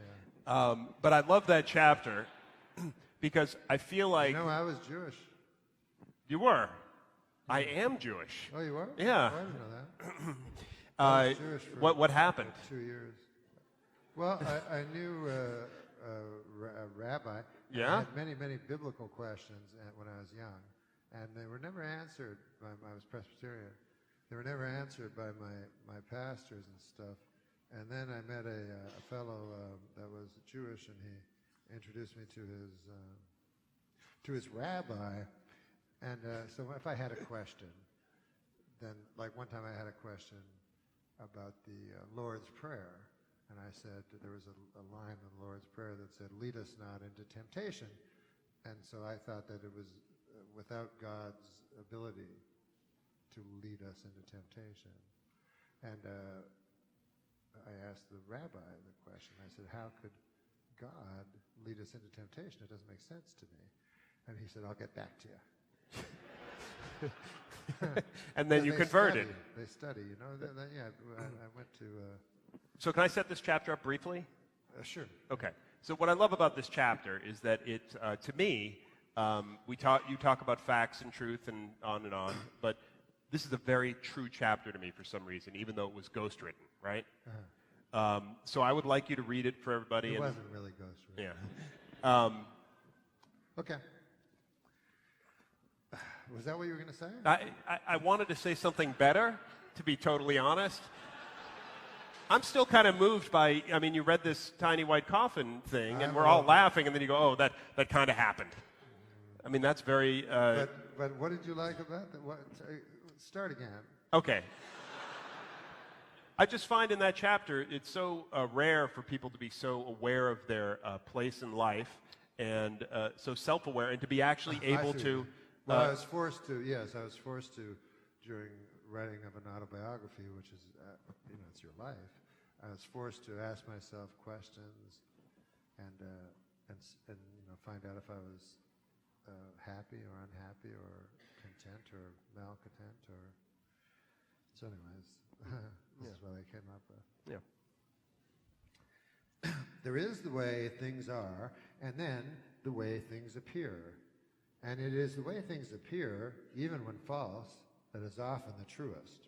yeah. But I love that chapter because I feel like I was Jewish. you were. I am Jewish. Oh, you are? Yeah. Oh, I didn't know that. I was Jewish for What happened? 2 years. Well, I knew a rabbi. Yeah? I had many, many biblical questions when I was young, and they were never answered I was Presbyterian. They were never answered by my pastors and stuff. And then I met a fellow that was Jewish, and he introduced me to his rabbi. And so if I had a question, then like one time I had a question about the Lord's Prayer, and I said that there was a line in the Lord's Prayer that said, "Lead us not into temptation," and so I thought that it was without God's ability to lead us into temptation. And I asked the rabbi the question. I said, "How could God lead us into temptation? It doesn't make sense to me. And he said, I'll get back to you. And then you converted. They study, you know. I went to... So can I set this chapter up briefly? Sure. Okay. So what I love about this chapter is that it, to me, you talk about facts and truth and on, but this is a very true chapter to me for some reason, even though it was ghostwritten, right? Uh-huh. So I would like you to read it for everybody. It wasn't really ghostwritten. Yeah. Okay. Was that what you were going to say? I wanted to say something better, to be totally honest. I'm still kind of moved by, I mean, you read this tiny white coffin thing, and we're all laughing, and then you go, oh, that kind of happened. I mean, that's very... But what did you like about that? Start again. Okay. I just find in that chapter, it's so rare for people to be so aware of their place in life, and so self-aware, and to be actually able to... Well, I was forced to, during writing of an autobiography, which is, it's your life, I was forced to ask myself questions and find out if I was happy or unhappy or content or malcontent or... So anyways, this is what I came up with. Yeah. There is the way things are, and then the way things appear. And it is the way things appear, even when false, that is often the truest.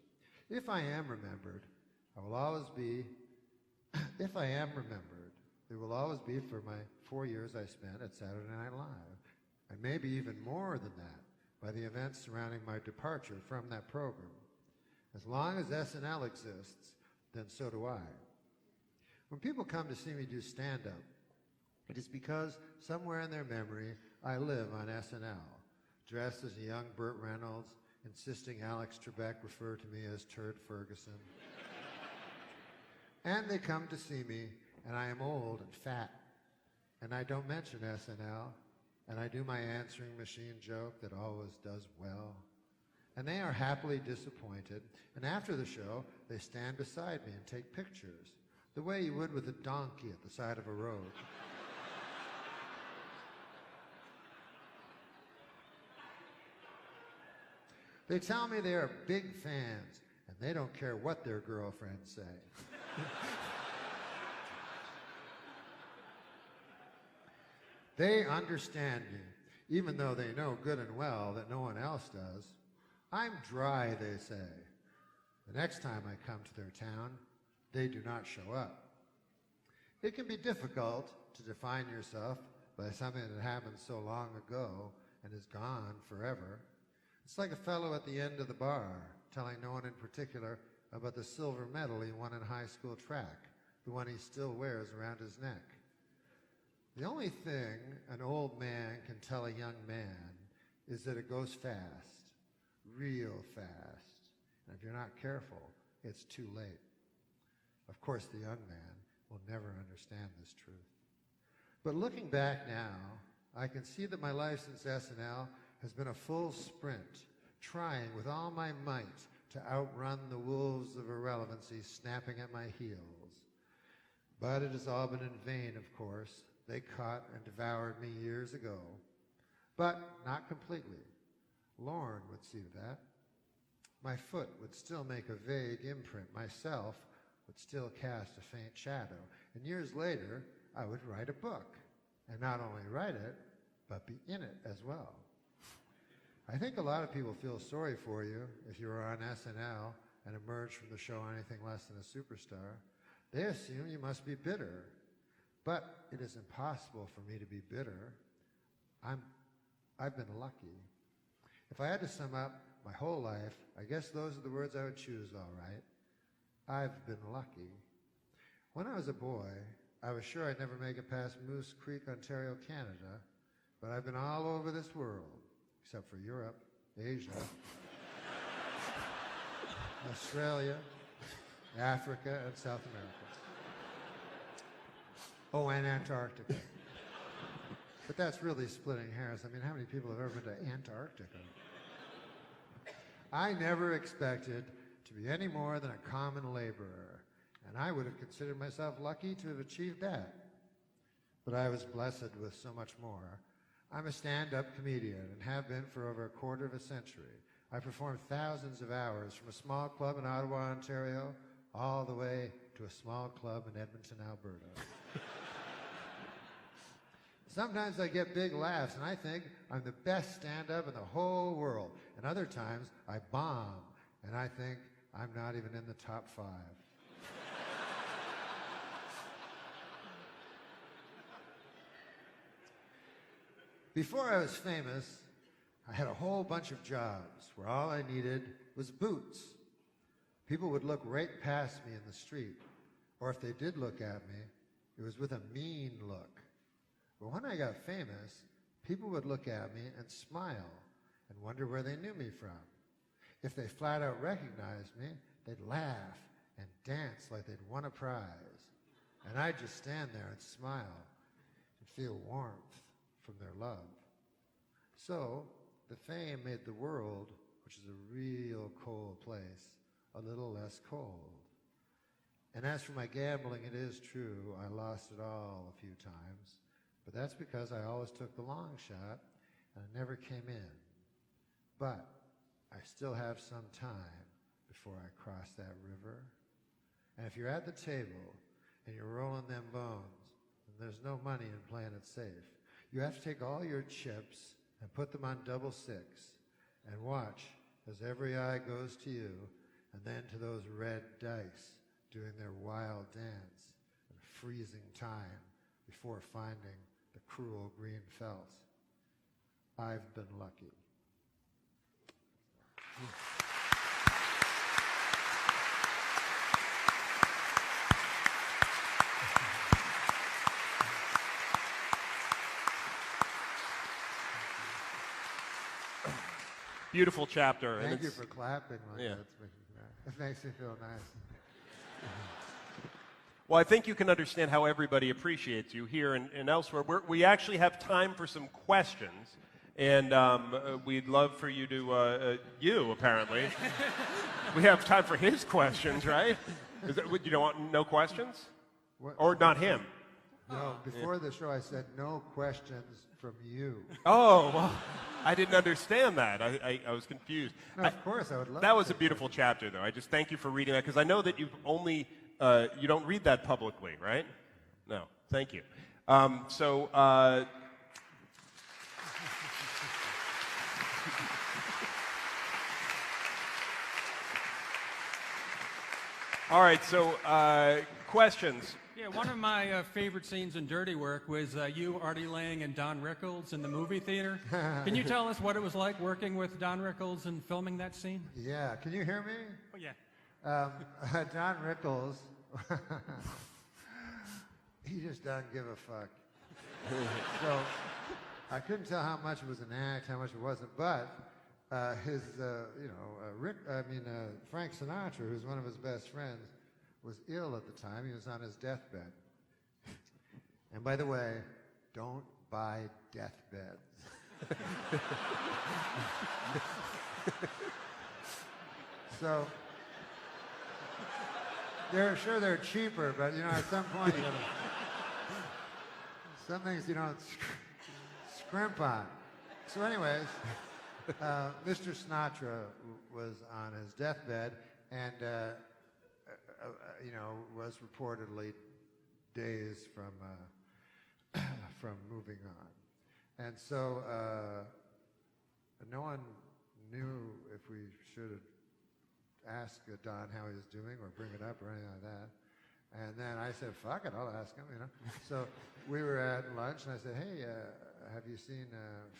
If I am remembered, I will always be, if I am remembered, it will always be for my 4 years I spent at Saturday Night Live, and maybe even more than that, by the events surrounding my departure from that program. As long as SNL exists, then so do I. When people come to see me do stand-up, it is because somewhere in their memory, I live on SNL, dressed as a young Burt Reynolds, insisting Alex Trebek refer to me as Turd Ferguson. And they come to see me, and I am old and fat, and I don't mention SNL, and I do my answering machine joke that always does well. And they are happily disappointed, and after the show, they stand beside me and take pictures, the way you would with a donkey at the side of a road. They tell me they are big fans, and they don't care what their girlfriends say. They understand me, even though they know good and well that no one else does. I'm dry, they say. The next time I come to their town, they do not show up. It can be difficult to define yourself by something that happened so long ago and is gone forever. It's like a fellow at the end of the bar telling no one in particular about the silver medal he won in high school track, the one he still wears around his neck. The only thing an old man can tell a young man is that it goes fast, real fast, and if you're not careful, it's too late. Of course, the young man will never understand this truth. But looking back now, I can see that my life since SNL has been a full sprint, trying with all my might to outrun the wolves of irrelevancy snapping at my heels. But it has all been in vain, of course. They caught and devoured me years ago. But not completely. Lorne would see to that. My foot would still make a vague imprint. Myself would still cast a faint shadow. And years later, I would write a book. And not only write it, but be in it as well. I think a lot of people feel sorry for you if you were on SNL and emerged from the show anything less than a superstar. They assume you must be bitter. But it is impossible for me to be bitter. I've been lucky. If I had to sum up my whole life, I guess those are the words I would choose, all right. I've been lucky. When I was a boy, I was sure I'd never make it past Moose Creek, Ontario, Canada, but I've been all over this world, except for Europe, Asia, Australia, Africa, and South America. Oh, and Antarctica. But that's really splitting hairs. I mean, how many people have ever been to Antarctica? I never expected to be any more than a common laborer, and I would have considered myself lucky to have achieved that. but I was blessed with so much more. I'm a stand-up comedian and have been for over a quarter of a century. I performed thousands of hours from a small club in Ottawa, Ontario, all the way to a small club in Edmonton, Alberta. Sometimes I get big laughs and I think I'm the best stand-up in the whole world. And other times I bomb and I think I'm not even in the top 5. Before I was famous, I had a whole bunch of jobs where all I needed was boots. People would look right past me in the street, or if they did look at me, it was with a mean look. But when I got famous, people would look at me and smile and wonder where they knew me from. If they flat out recognized me, they'd laugh and dance like they'd won a prize. And I'd just stand there and smile and feel warmth from their love. So, the fame made the world, which is a real cold place, a little less cold. And as for my gambling, it is true, I lost it all a few times, but that's because I always took the long shot and I never came in. But I still have some time before I cross that river. And if you're at the table and you're rolling them bones, and there's no money in playing it safe, you have to take all your chips and put them on double six and watch as every eye goes to you and then to those red dice doing their wild dance in a freezing time before finding the cruel green felt. I've been lucky. Beautiful chapter. Thank you for clapping like Yeah. that. It makes me feel nice. Well, I think you can understand how everybody appreciates you here and elsewhere. We actually have time for some questions, and we'd love for you to, you apparently. We have time for his questions, right? You don't want no questions? What? Or not him? No, before the show I said no questions from you. Oh, well, I didn't understand that. I was confused. No, of course, I would love That was to. a beautiful chapter, though. I just thank you for reading that, because I know that you've only, you don't read that publicly, right? No, thank you. All right, so questions. Yeah, one of my favorite scenes in Dirty Work was you, Artie Lang, and Don Rickles in the movie theater. Can you tell us what it was like working with Don Rickles and filming that scene? Yeah, can you hear me? Oh, yeah. Don Rickles, he just doesn't give a fuck. So I couldn't tell how much it was an act, how much it wasn't, but Frank Sinatra, who's one of his best friends, was ill at the time. He was on his deathbed. And by the way, don't buy deathbeds. So, they're cheaper, but at some point, some things you don't scrimp on. So anyways, Mr. Sinatra was on his deathbed and, was reportedly days from moving on. And so no one knew if we should ask Don how he was doing or bring it up or anything like that. And then I said, fuck it, I'll ask him, So we were at lunch and I said, hey, have you seen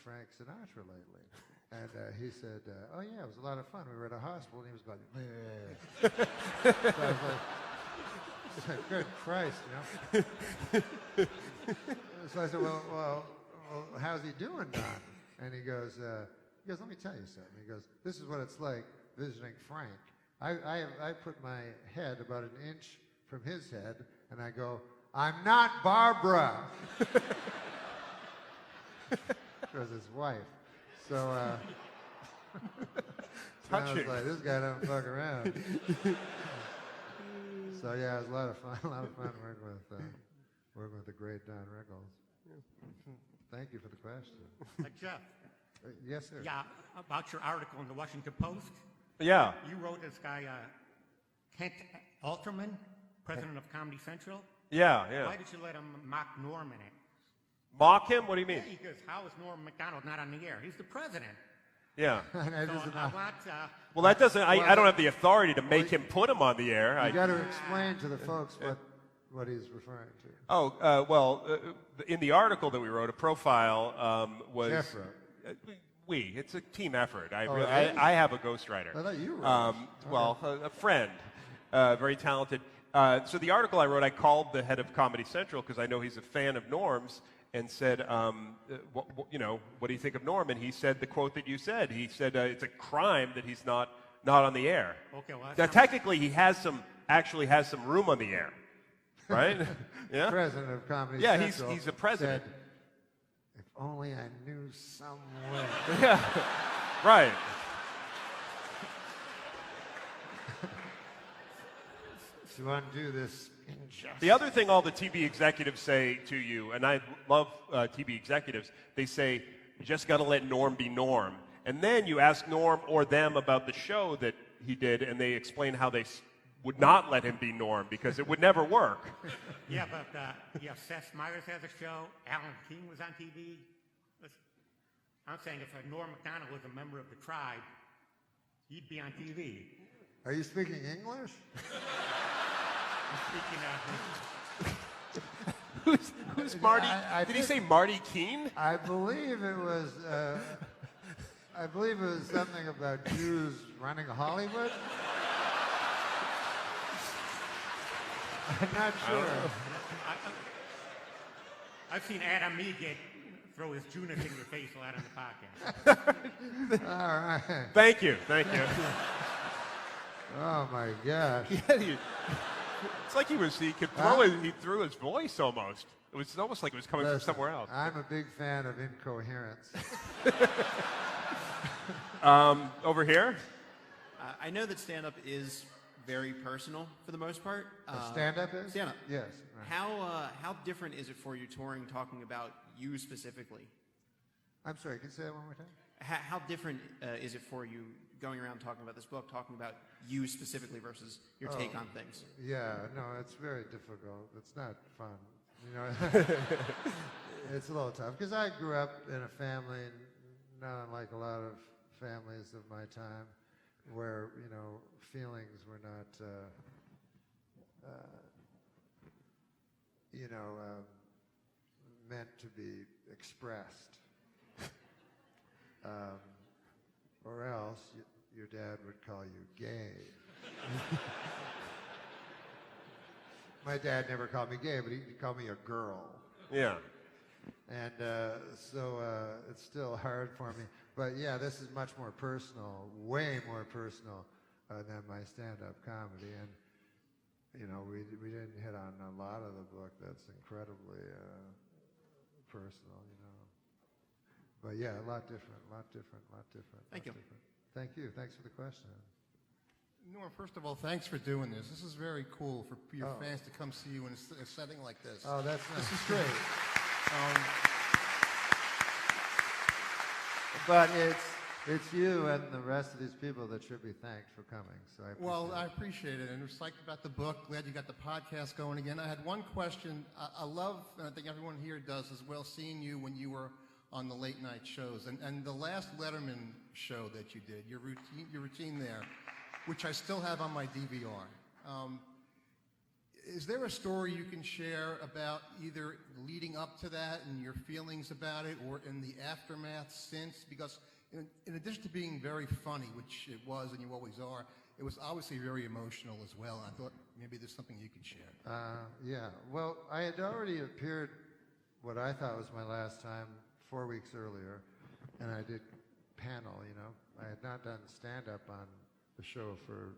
Frank Sinatra lately? And he said, oh yeah, it was a lot of fun. We were at a hospital and he was about, so I was like, good Christ, So I said, well, how's he doing, Don? And he goes, let me tell you something. He goes, this is what it's like visiting Frank. I put my head about an inch from his head, and I go, I'm not Barbara. It was his wife. So, I was like, this guy doesn't fuck around. So yeah, it was a lot of fun working with working with the great Don Rickles. Thank you for the question. Jeff, Yes, sir. yeah, about your article in the Washington Post, Yeah. you wrote this guy, Kent Alterman, president of Comedy Central. Yeah, yeah. Why did you let him mock Norm in it? Mock him? What do you Yeah, mean? he goes, how is Norm Macdonald not on the air? He's the president. Yeah. And that So isn't I how- want, Well, that doesn't. I don't have the authority to make him put him on the air. you got to explain to the folks what he's referring to. In the article that we wrote, a profile was. Jeff wrote. It's a team effort. it is? I have a ghostwriter. I thought you wrote it. A friend, very talented. So the article I wrote, I called the head of Comedy Central because I know he's a fan of Norm's, and said, what do you think of Norm? And he said the quote that you said. He said it's a crime that he's not on the air. okay, well, Now, technically, he actually has some room on the air, right? Yeah. President of Comedy Yeah, Central. he's a president. Said, if only I knew some way. Yeah. Right. To undo this injustice. The other thing all the TV executives say to you, and I love TV executives, they say, you just got to let Norm be Norm. And then you ask Norm or them about the show that he did, and they explain how they would not let him be Norm because it would never work. yeah, but Seth Meyers has a show. Alan King was on TV. Listen, I'm saying if Norm Macdonald was a member of the tribe, he'd be on TV. Are you speaking English? Speaking Who's Marty? I Did he think- say Marty Keene? I believe it was. I believe it was something about Jews running Hollywood. I'm not sure. I've seen Adam Mead throw his Junis in your face a lot on the podcast. All right. Thank you. Oh my gosh. It's like he could he threw his voice almost. It was almost like it was coming from Listen, somewhere else. I'm a big fan of incoherence. Over here? I know that stand-up is very personal for the most part. Stand-up is? Stand-up. Yes. Right. How different is it for you touring, talking about you specifically? I'm sorry. Can you say that one more time? How different is it for you going around talking about this book, talking about you specifically versus your take on things? Yeah. No, it's very difficult. It's not fun. You know, it's a little tough because I grew up in a family, not unlike a lot of families of my time, where feelings were not, meant to be expressed, or else your dad would call you gay. My dad never called me gay, but he called me a girl. Yeah. And so it's still hard for me. But yeah, this is much more personal, way more personal than my stand-up comedy. And, we didn't hit on a lot of the book that's incredibly personal, But yeah, a lot different. Thank you. Thank you. Thanks for the question. Norm, first of all, thanks for doing this. This is very cool for your fans to come see you in a setting like this. Oh, that's nice. This is great. But it's you and the rest of these people that should be thanked for coming. So I appreciate it. And we're psyched about the book. Glad you got the podcast going again. I had one question. I love, and I think everyone here does as well, seeing you when you were on the late night shows. And the last Letterman show that you did, your routine there, which I still have on my DVR. Is there a story you can share about either leading up to that and your feelings about it, or in the aftermath since? Because in addition to being very funny, which it was and you always are, it was obviously very emotional as well. I thought maybe there's something you could share. Yeah. Well, I had already appeared what I thought was my last time 4 weeks earlier, and I did panel, I had not done stand-up on the show for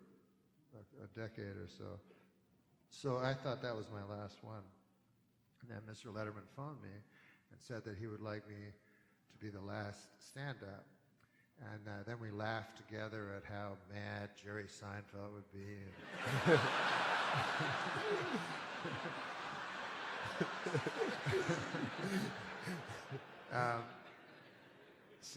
a decade or so. So I thought that was my last one. And then Mr. Letterman phoned me and said that he would like me to be the last stand-up. And then we laughed together at how mad Jerry Seinfeld would be.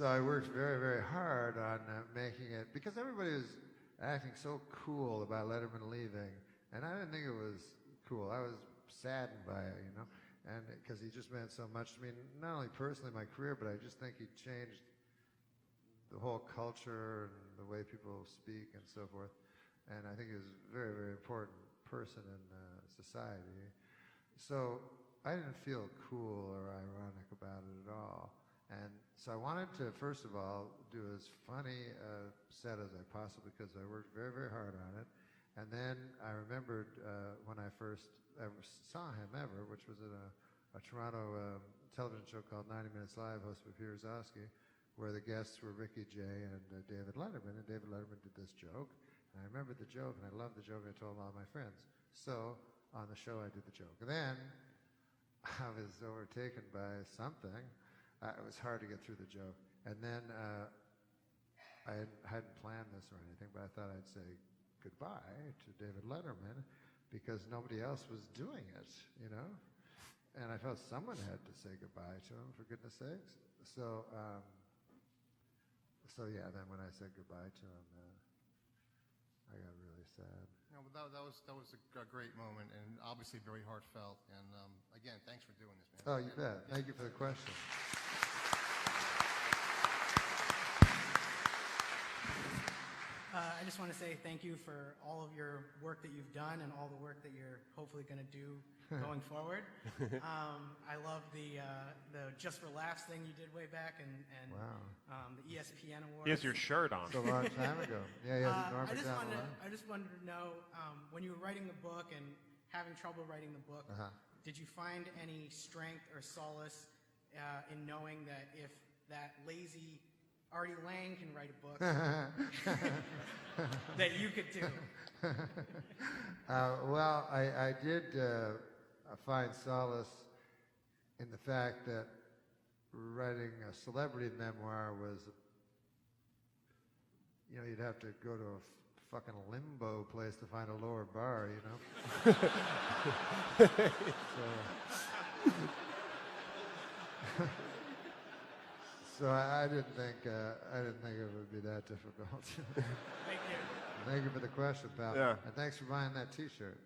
So I worked very, very hard on making it, because everybody was acting so cool about Letterman leaving, and I didn't think it was cool. I was saddened by it, you know, and because he just meant so much to me, not only personally in my career, but I just think he changed the whole culture and the way people speak and so forth. And I think he was a very, very important person in society. So I didn't feel cool or ironic about it at all. And so I wanted to, first of all, do as funny a set as I possibly could, because I worked very, very hard on it. And then I remembered when I first ever saw him ever, which was at a Toronto television show called 90 Minutes Live, hosted by Peter Zosky, where the guests were Ricky Jay and David Letterman. And David Letterman did this joke. And I remembered the joke, and I loved the joke, and I told all my friends. So on the show, I did the joke. And then I was overtaken by something. It was hard to get through the joke. And then I hadn't planned this or anything, but I thought I'd say goodbye to David Letterman because nobody else was doing it, you know? And I felt someone had to say goodbye to him, for goodness sakes. So yeah, then when I said goodbye to him, I got really sad. No, but that was a great moment, and obviously very heartfelt. And again, thanks for doing this, man. Oh, you bet. Thank you for the question. I just want to say thank you for all of your work that you've done and all the work that you're hopefully going to do going forward. I love the Just for Laughs thing you did way back, and Wow. the ESPN Awards. He has your shirt on. So a long time ago. Yeah, Norm I Macdonald. just wanted to know, when you were writing the book and having trouble writing the book, did you find any strength or solace in knowing that if that lazy Artie Lang can write a book, that you could do? Well, I did find solace in the fact that writing a celebrity memoir was, you know, you'd have to go to a fucking limbo place to find a lower bar, you know? So I didn't think it would be that difficult. Thank you. Thank you for the question, pal. Yeah. And thanks for buying that T-shirt.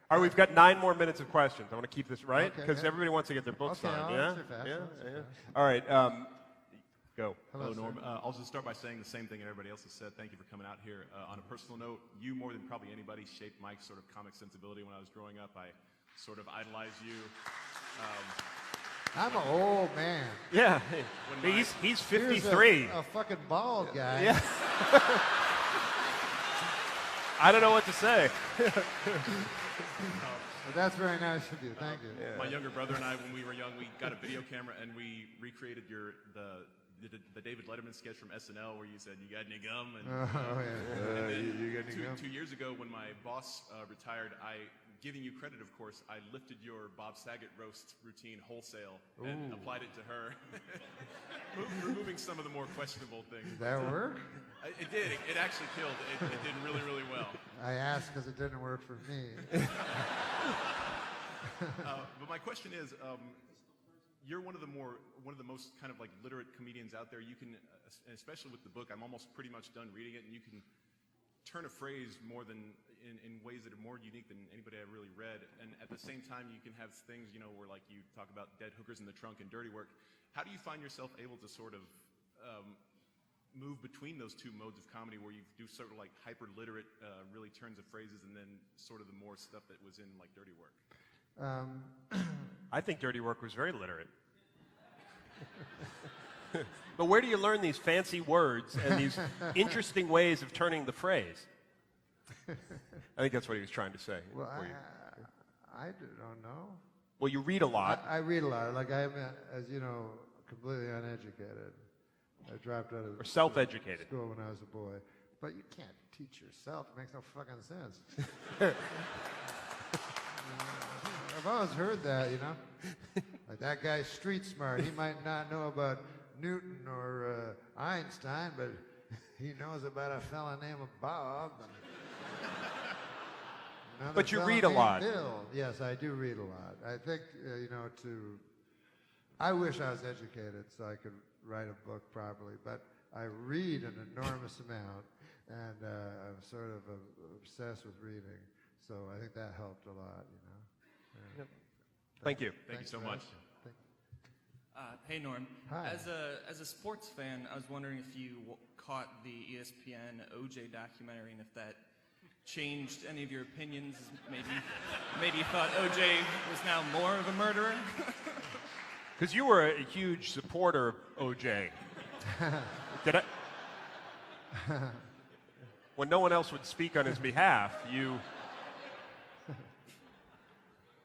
All right, we've got 9 more minutes of questions. I want to keep this right Okay, because yeah. everybody wants to get their books Okay, signed. I'll Yeah, answer fast, yeah, I'll answer yeah. fast. All right, go. Hello, sir. Norm. I'll just start by saying the same thing that everybody else has said. Thank you for coming out here. On a personal note, you more than probably anybody shaped my sort of comic sensibility when I was growing up. I sort of idolized you. I'm an old man. Yeah, When he's Here's 53. a fucking bald guy. Yeah. I don't know what to say. But that's very nice of you. Thank you. My younger brother and I, when we were young, we got a video camera and we recreated the David Letterman sketch from SNL where you said, "You got any gum?" And, Oh, yeah. and then you got any gum? 2 years ago, when my boss retired, giving you credit, of course, I lifted your Bob Saget roast routine wholesale and applied it to her, removing some of the more questionable things. Did that work? It did. It actually killed. It did really, really well. I asked because it didn't work for me. But my question is, you're one of the most kind of like literate comedians out there. You can, especially with the book, I'm almost pretty much done reading it, and you can turn a phrase more than in ways that are more unique than anybody I've really read. And at the same time, you can have things, you know, where like you talk about dead hookers in the trunk and dirty work. How do you find yourself able to sort of move between those two modes of comedy, where you do sort of like hyper literate, really turns of phrases, and then sort of the more stuff that was in like dirty work? I think Dirty Work was very literate. But where do you learn these fancy words and these interesting ways of turning the phrase? I think that's what he was trying to say. Well, for you. I don't know. Well, you read a lot. I read a lot. Like I'm, as you know, completely uneducated. I dropped out of Or self-educated. school when I was a boy. But you can't teach yourself. It makes no fucking sense. I've always heard that, you know. Like that guy's street smart. He might not know about Newton or Einstein, but he knows about a fella named Bob. And But you fella read a named lot. Bill. Yes, I do read a lot. I think, you know, I wish I was educated so I could write a book properly, but I read an enormous amount, and I'm sort of obsessed with reading. So I think that helped a lot, you know. Yeah. Thank you. Thank you so guys. much. Hey Norm. Hi. As a sports fan, I was wondering if you caught the ESPN OJ documentary and if that changed any of your opinions. Maybe you thought OJ was now more of a murderer. Because you were a huge supporter of OJ. Did I? When no one else would speak on his behalf, you.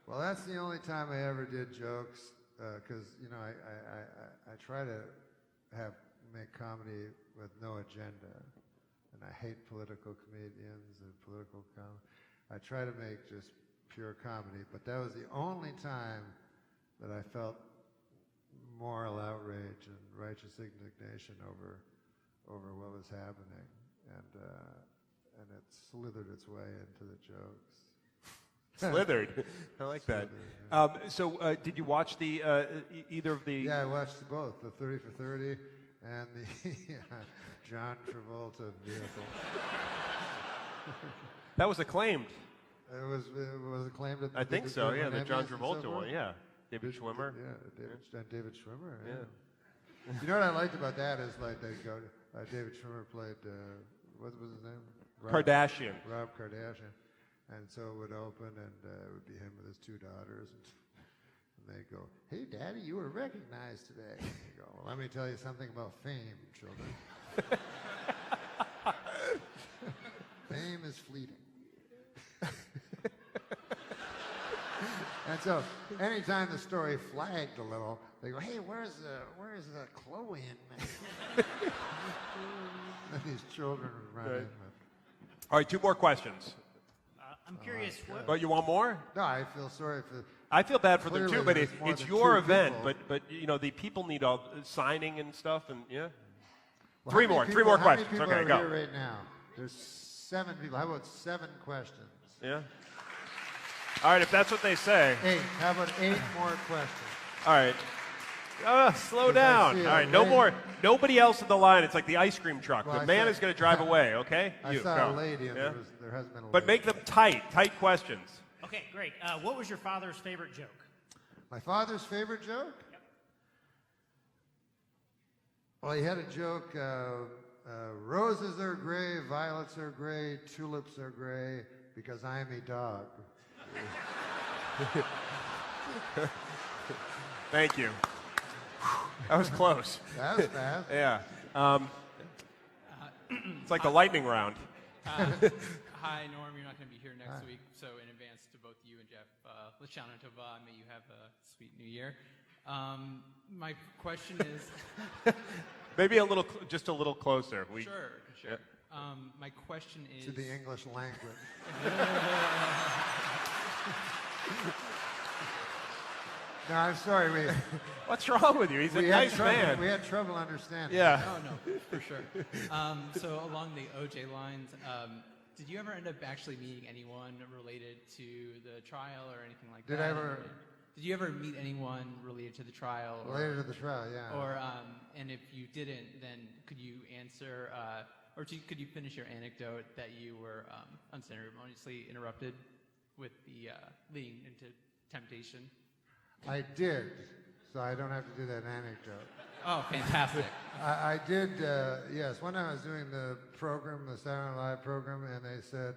Well, that's the only time I ever did jokes, because you know I try to make comedy with no agenda, and I hate political comedians and political I try to make just pure comedy, but that was the only time that I felt moral outrage and righteous indignation over what was happening, and it slithered its way into the jokes. Slithered. I like that. Slithered, So, did you watch the either of the? Yeah, I watched both, the 30 for 30 and the John Travolta vehicle. That was acclaimed. It was acclaimed at I think so. Yeah, the John Emmys and Travolta so one. forth? Yeah, David Schwimmer. Yeah, David Schwimmer. Yeah. Yeah. You know what I liked about that is like they go. David Schwimmer played what was his name? Kardashian. Rob Kardashian, and so it would open, and it would be him with his two daughters, and they go, "Hey, Daddy, you were recognized today." You go, "Well, let me tell you something about fame, children. Fame is fleeting." And so, anytime the story flagged a little, they go, "Hey, where's the Chloe in?" And these children would run in with. All right, two more questions. I'm curious, But you want more? No, I feel sorry for. I feel bad for them Clearly too, but there's more it's than your two event. people. But you know the people need all signing and stuff, and yeah. Well, Three how many more people- questions. How many people Okay, are go. here right now? There's 7 people. How about 7 questions? Yeah. All right, if that's what they say. 8. How about 8 more questions? All right. Slow Because I down. see All a right, no lady- more. Nobody else in the line. It's like the ice cream truck. Well, the I man saw- is going to drive away. Okay. I You, saw go. a lady, and Yeah? there hasn't been a But lady. make them tight questions. Okay, great. What was your father's favorite joke? My father's favorite joke? Yep. Well, he had a joke, roses are gray, violets are gray, tulips are gray, because I am a dog. Thank you. That was close. That was fast. Yeah. It's like the lightning round. Hi, Norm. You're not going to be here next week, so in advance to both you and Jeff, Lashana Tova, may you have a sweet new year. My question is... Maybe just a little closer. Sure. My question is... To the English language. No, I'm sorry. What's wrong with you? He's a nice man. We had trouble understanding. Yeah. No, for sure. So along the OJ lines, did you ever end up actually meeting anyone related to the trial or anything like that? Did you ever meet anyone related to the trial? Related to the trial, yeah. Or, and if you didn't, then could you answer, could you finish your anecdote that you were unceremoniously interrupted with the leading into temptation? I did, so I don't have to do that anecdote. Oh, fantastic. I did, yes. One time I was doing the program, the Saturday Night Live program, and they said,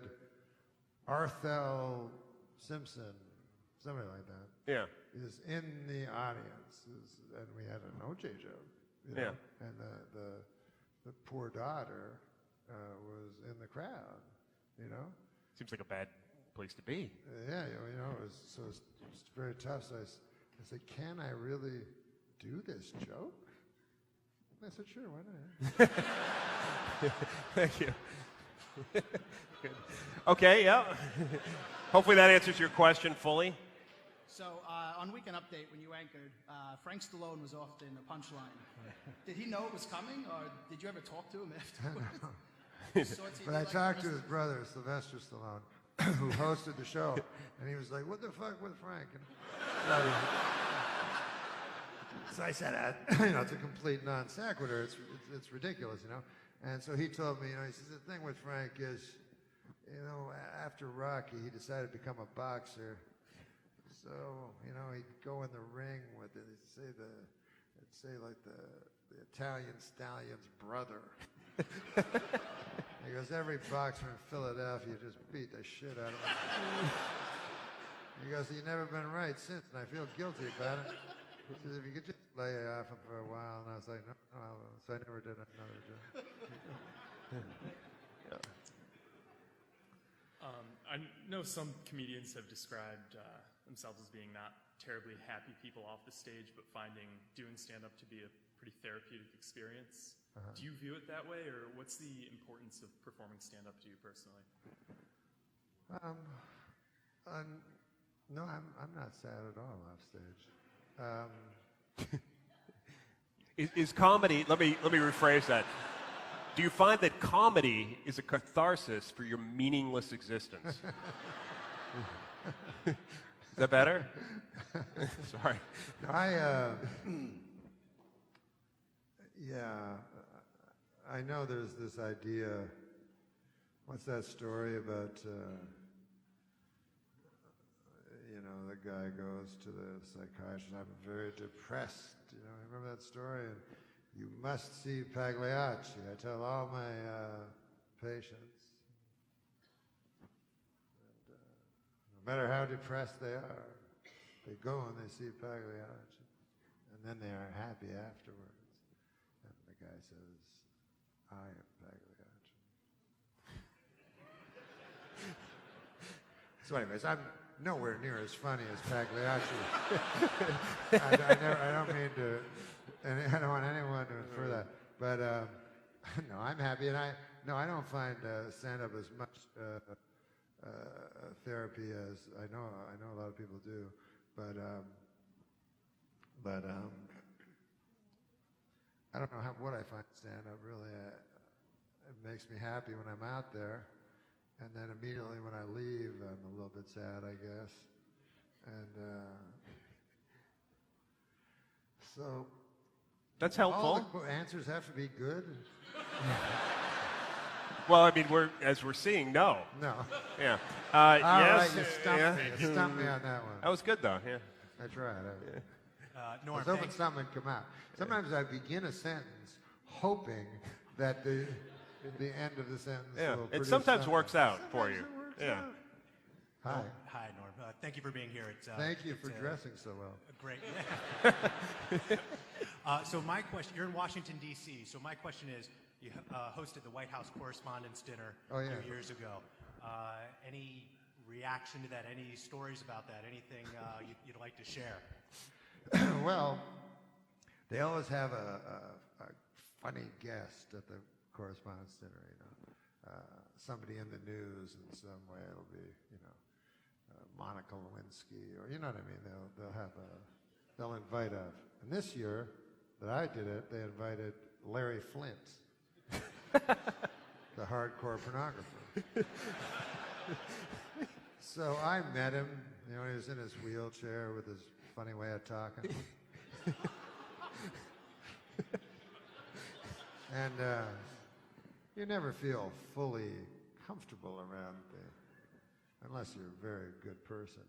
Arthel Simpson, somebody like that, Yeah. is in the audience. And we had an OJ joke. You know? Yeah. And the poor daughter was in the crowd, you know? Seems like a bad place to be. Yeah, you know, it's very tough. So I said, can I really do this joke? And I said, sure, why not? Thank you. Good. Okay, yeah. Hopefully that answers your question fully. So on Weekend Update, when you anchored, Frank Stallone was often a punchline. Did he know it was coming, or did you ever talk to him afterwards? But I talked to his brother, Sylvester Stallone, who hosted the show, and he was like, what the fuck with Frank? So I said, it's a complete non sequitur. It's ridiculous, you know. And so he told me, he says, the thing with Frank is, after Rocky, he decided to become a boxer. So, he'd go in the ring with it. He'd say like the Italian stallion's brother. He goes, every boxer in Philadelphia just beat the shit out of him. He goes, you've never been right since, and I feel guilty about it. He says, if you could just lay off him for a while. And I was like, no, so I never did another job. I know some comedians have described themselves as being not terribly happy people off the stage, but finding doing stand-up to be a pretty therapeutic experience. Do you view it that way, or what's the importance of performing stand-up to you personally? No, I'm not sad at all off stage. Is comedy? Let me rephrase that. Do you find that comedy is a catharsis for your meaningless existence? Is that better? Sorry. No, I know there's this idea. What's that story about? The guy goes to the psychiatrist. I'm very depressed. Remember that story? And you must see Pagliacci. I tell all my patients. And, no matter how depressed they are, they go and they see Pagliacci. And then they are happy afterwards. And the guy says, I am Pagliacci. So anyways, I'm nowhere near as funny as Pagliacci. I don't mean to, and I don't want anyone to infer that. But no, I'm happy, and I don't find stand-up as much therapy as I know a lot of people do. But I don't know what I find stand-up really. It makes me happy when I'm out there. And then immediately when I leave, I'm a little bit sad, I guess. And so... That's helpful. All the answers have to be good? Well, I mean, as we're seeing, no. No. Yeah. All yes. right, you stumped me on that one. That was good, though. Yeah. I tried. Norm, I was hoping something would come out. Sometimes I begin a sentence hoping that the end of the sentence will It produce sometimes something. works out for you. Yeah. Hi. Hi, Norm. Thank you for being here. Thank you for dressing so well. Great. So my question, you're in Washington, D.C., so my question is, you hosted the White House Correspondents' Dinner a few years ago. Any reaction to that? Any stories about that? Anything you'd like to share? Well, they always have a funny guest at the Correspondents' Dinner, somebody in the news in some way. It'll be, Monica Lewinsky, or you know what I mean. They'll invite and this year that I did it, they invited Larry Flint, the hardcore pornographer. So I met him. He was in his wheelchair with his funny way of talking. And you never feel fully comfortable around unless you're a very good person.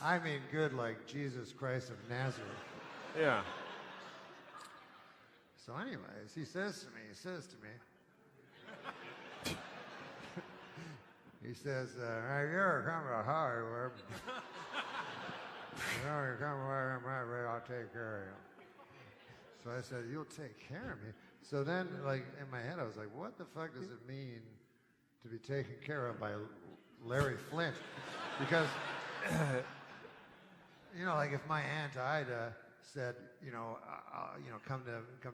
I mean good like Jesus Christ of Nazareth. Yeah. So anyways, he says to me, he says, hey, you're coming to Hollywood. You come away, I'll take care of you. So I said, you'll take care of me? So then, in my head, I was like, what the fuck does it mean to be taken care of by Larry Flint? Because, if my Aunt Ida said, come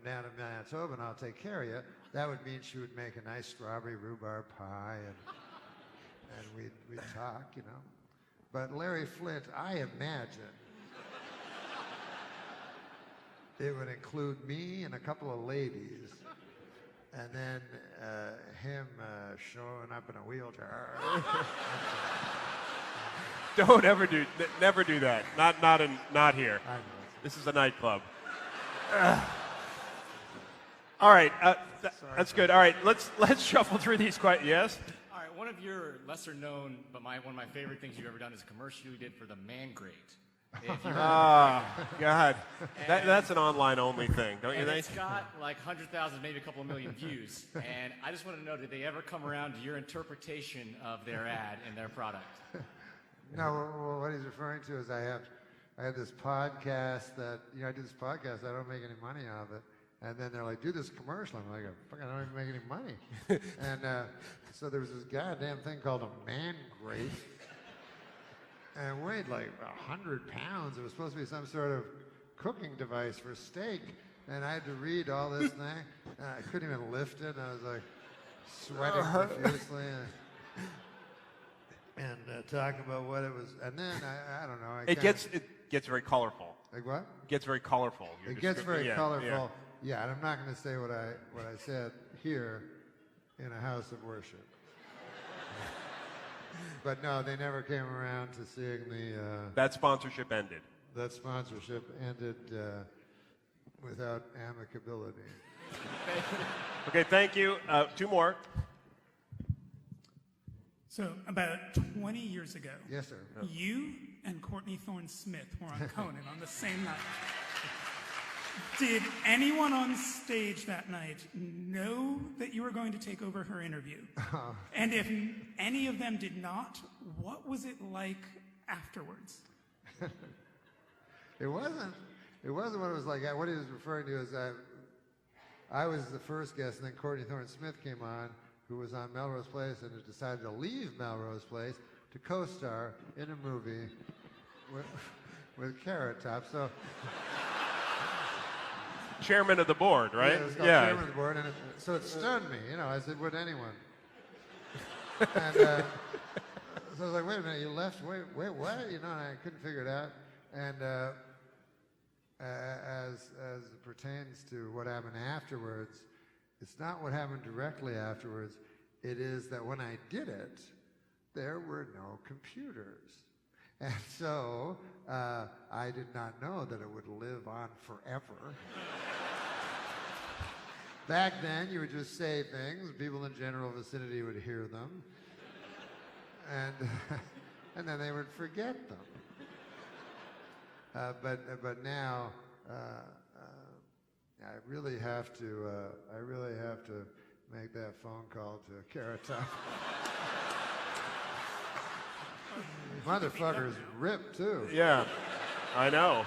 down to Manitoba and I'll take care of you, that would mean she would make a nice strawberry rhubarb pie and we'd talk, But Larry Flint, I imagine it would include me and a couple of ladies, and then him showing up in a wheelchair. Don't ever never do that. Not here. I know. This is a nightclub. All right, that's good. All right, let's shuffle through these. Yes. All right, one of your lesser known, but one of my favorite things you've ever done is a commercial you did for the Man Grate. God, that's an online only thing, don't you think? It's got like 100,000, maybe a couple of million views. And I just want to know, did they ever come around to your interpretation of their ad and their product? No, well, what he's referring to is I had this podcast that, I do this podcast, I don't make any money out of it. And then they're like, do this commercial. I'm like, fuck, I don't even make any money. And so there was this goddamn thing called a Man Grate. And it weighed like 100 pounds. It was supposed to be some sort of cooking device for steak. And I had to read all this thing. And I couldn't even lift it. And I was like sweating profusely. And talking about what it was. And then, I don't know. It gets very colorful. Like what? It gets very colorful. It gets very colorful. Yeah, and I'm not going to say what I said here in a house of worship. But no, they never came around to seeing the... that sponsorship ended. That sponsorship ended without amicability. Okay, thank you. Two more. So about 20 years ago, yes, sir. You and Courtney Thorne-Smith were on Conan on the same night. Did anyone on stage that night know that you were going to take over her interview? And if any of them did not, what was it like afterwards? It wasn't what it was like. What he was referring to is that I was the first guest, and then Courtney Thorne-Smith came on, who was on Melrose Place and has decided to leave Melrose Place to co-star in a movie with Carrot Top. So... Chairman of the board, right? Yeah, it was called Chairman of the board, and so it stunned me. I said, would anyone? And so I was like, wait a minute, you left? Wait, what? And I couldn't figure it out. And as it pertains to what happened afterwards, it's not what happened directly afterwards. It is that when I did it, there were no computers. And so I did not know that it would live on forever. Back then, you would just say things. People in general vicinity would hear them. And then they would forget them. But now, I really have to make that phone call to Carrot Top. Motherfucker's ripped too. Yeah, I know.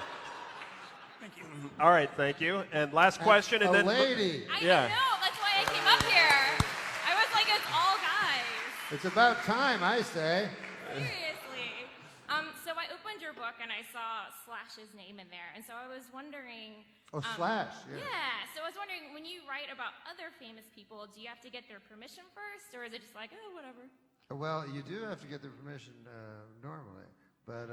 Thank you. All right, thank you. And last question, and then lady. I know. That's why I came up here. I was like, it's all guys. It's about time, I say. Seriously. So I opened your book and I saw Slash's name in there, and so I was wondering. Oh, Slash. Yeah. Yeah. So I was wondering, when you write about other famous people, do you have to get their permission first, or is it just like, oh, whatever? Well, you do have to get their permission normally, but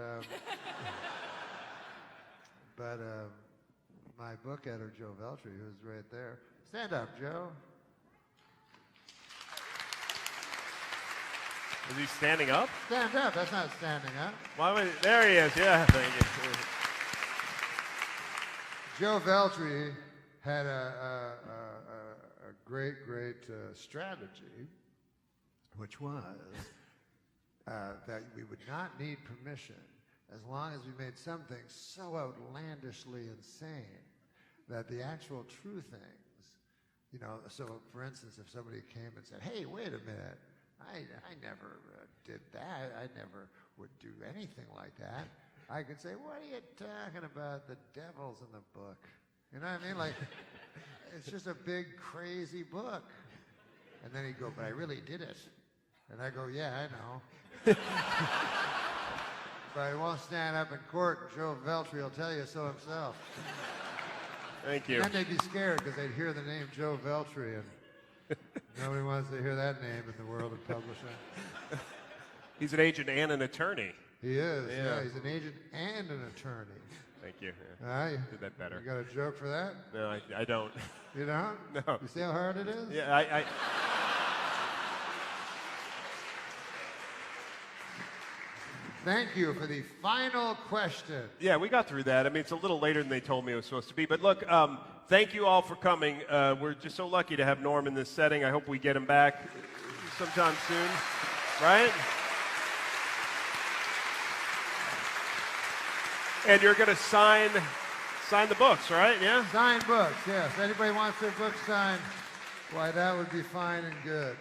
my book editor, Joe Veltri, who's right there. Stand up, Joe. Is he standing up? Stand up. That's not standing up. Why would there he is. Yeah, thank you. Joe Veltri had a great strategy, which was that we would not need permission as long as we made something so outlandishly insane that the actual true things, so for instance, if somebody came and said, hey, wait a minute, I never did that, I never would do anything like that, I could say, what are you talking about? The devil's in the book. You know what I mean? Like, it's just a big, crazy book. And then he'd go, but I really did it. And I go, yeah, I know. But I won't stand up in court. Joe Veltri will tell you so himself. Thank you. And then they'd be scared because they'd hear the name Joe Veltri, and nobody wants to hear that name in the world of publishing. He's an agent and an attorney. He is, yeah. He's an agent and an attorney. Thank you. Yeah. Did that better. You got a joke for that? No, I don't. You don't? No. You see how hard it is? Yeah, I Thank you for the final question. Yeah, we got through that. I mean, it's a little later than they told me it was supposed to be. But look, thank you all for coming. We're just so lucky to have Norm in this setting. I hope we get him back sometime soon, right? And you're going to sign the books, right? Yeah? Sign books, yes. Anybody wants their book signed? Why, that would be fine and good.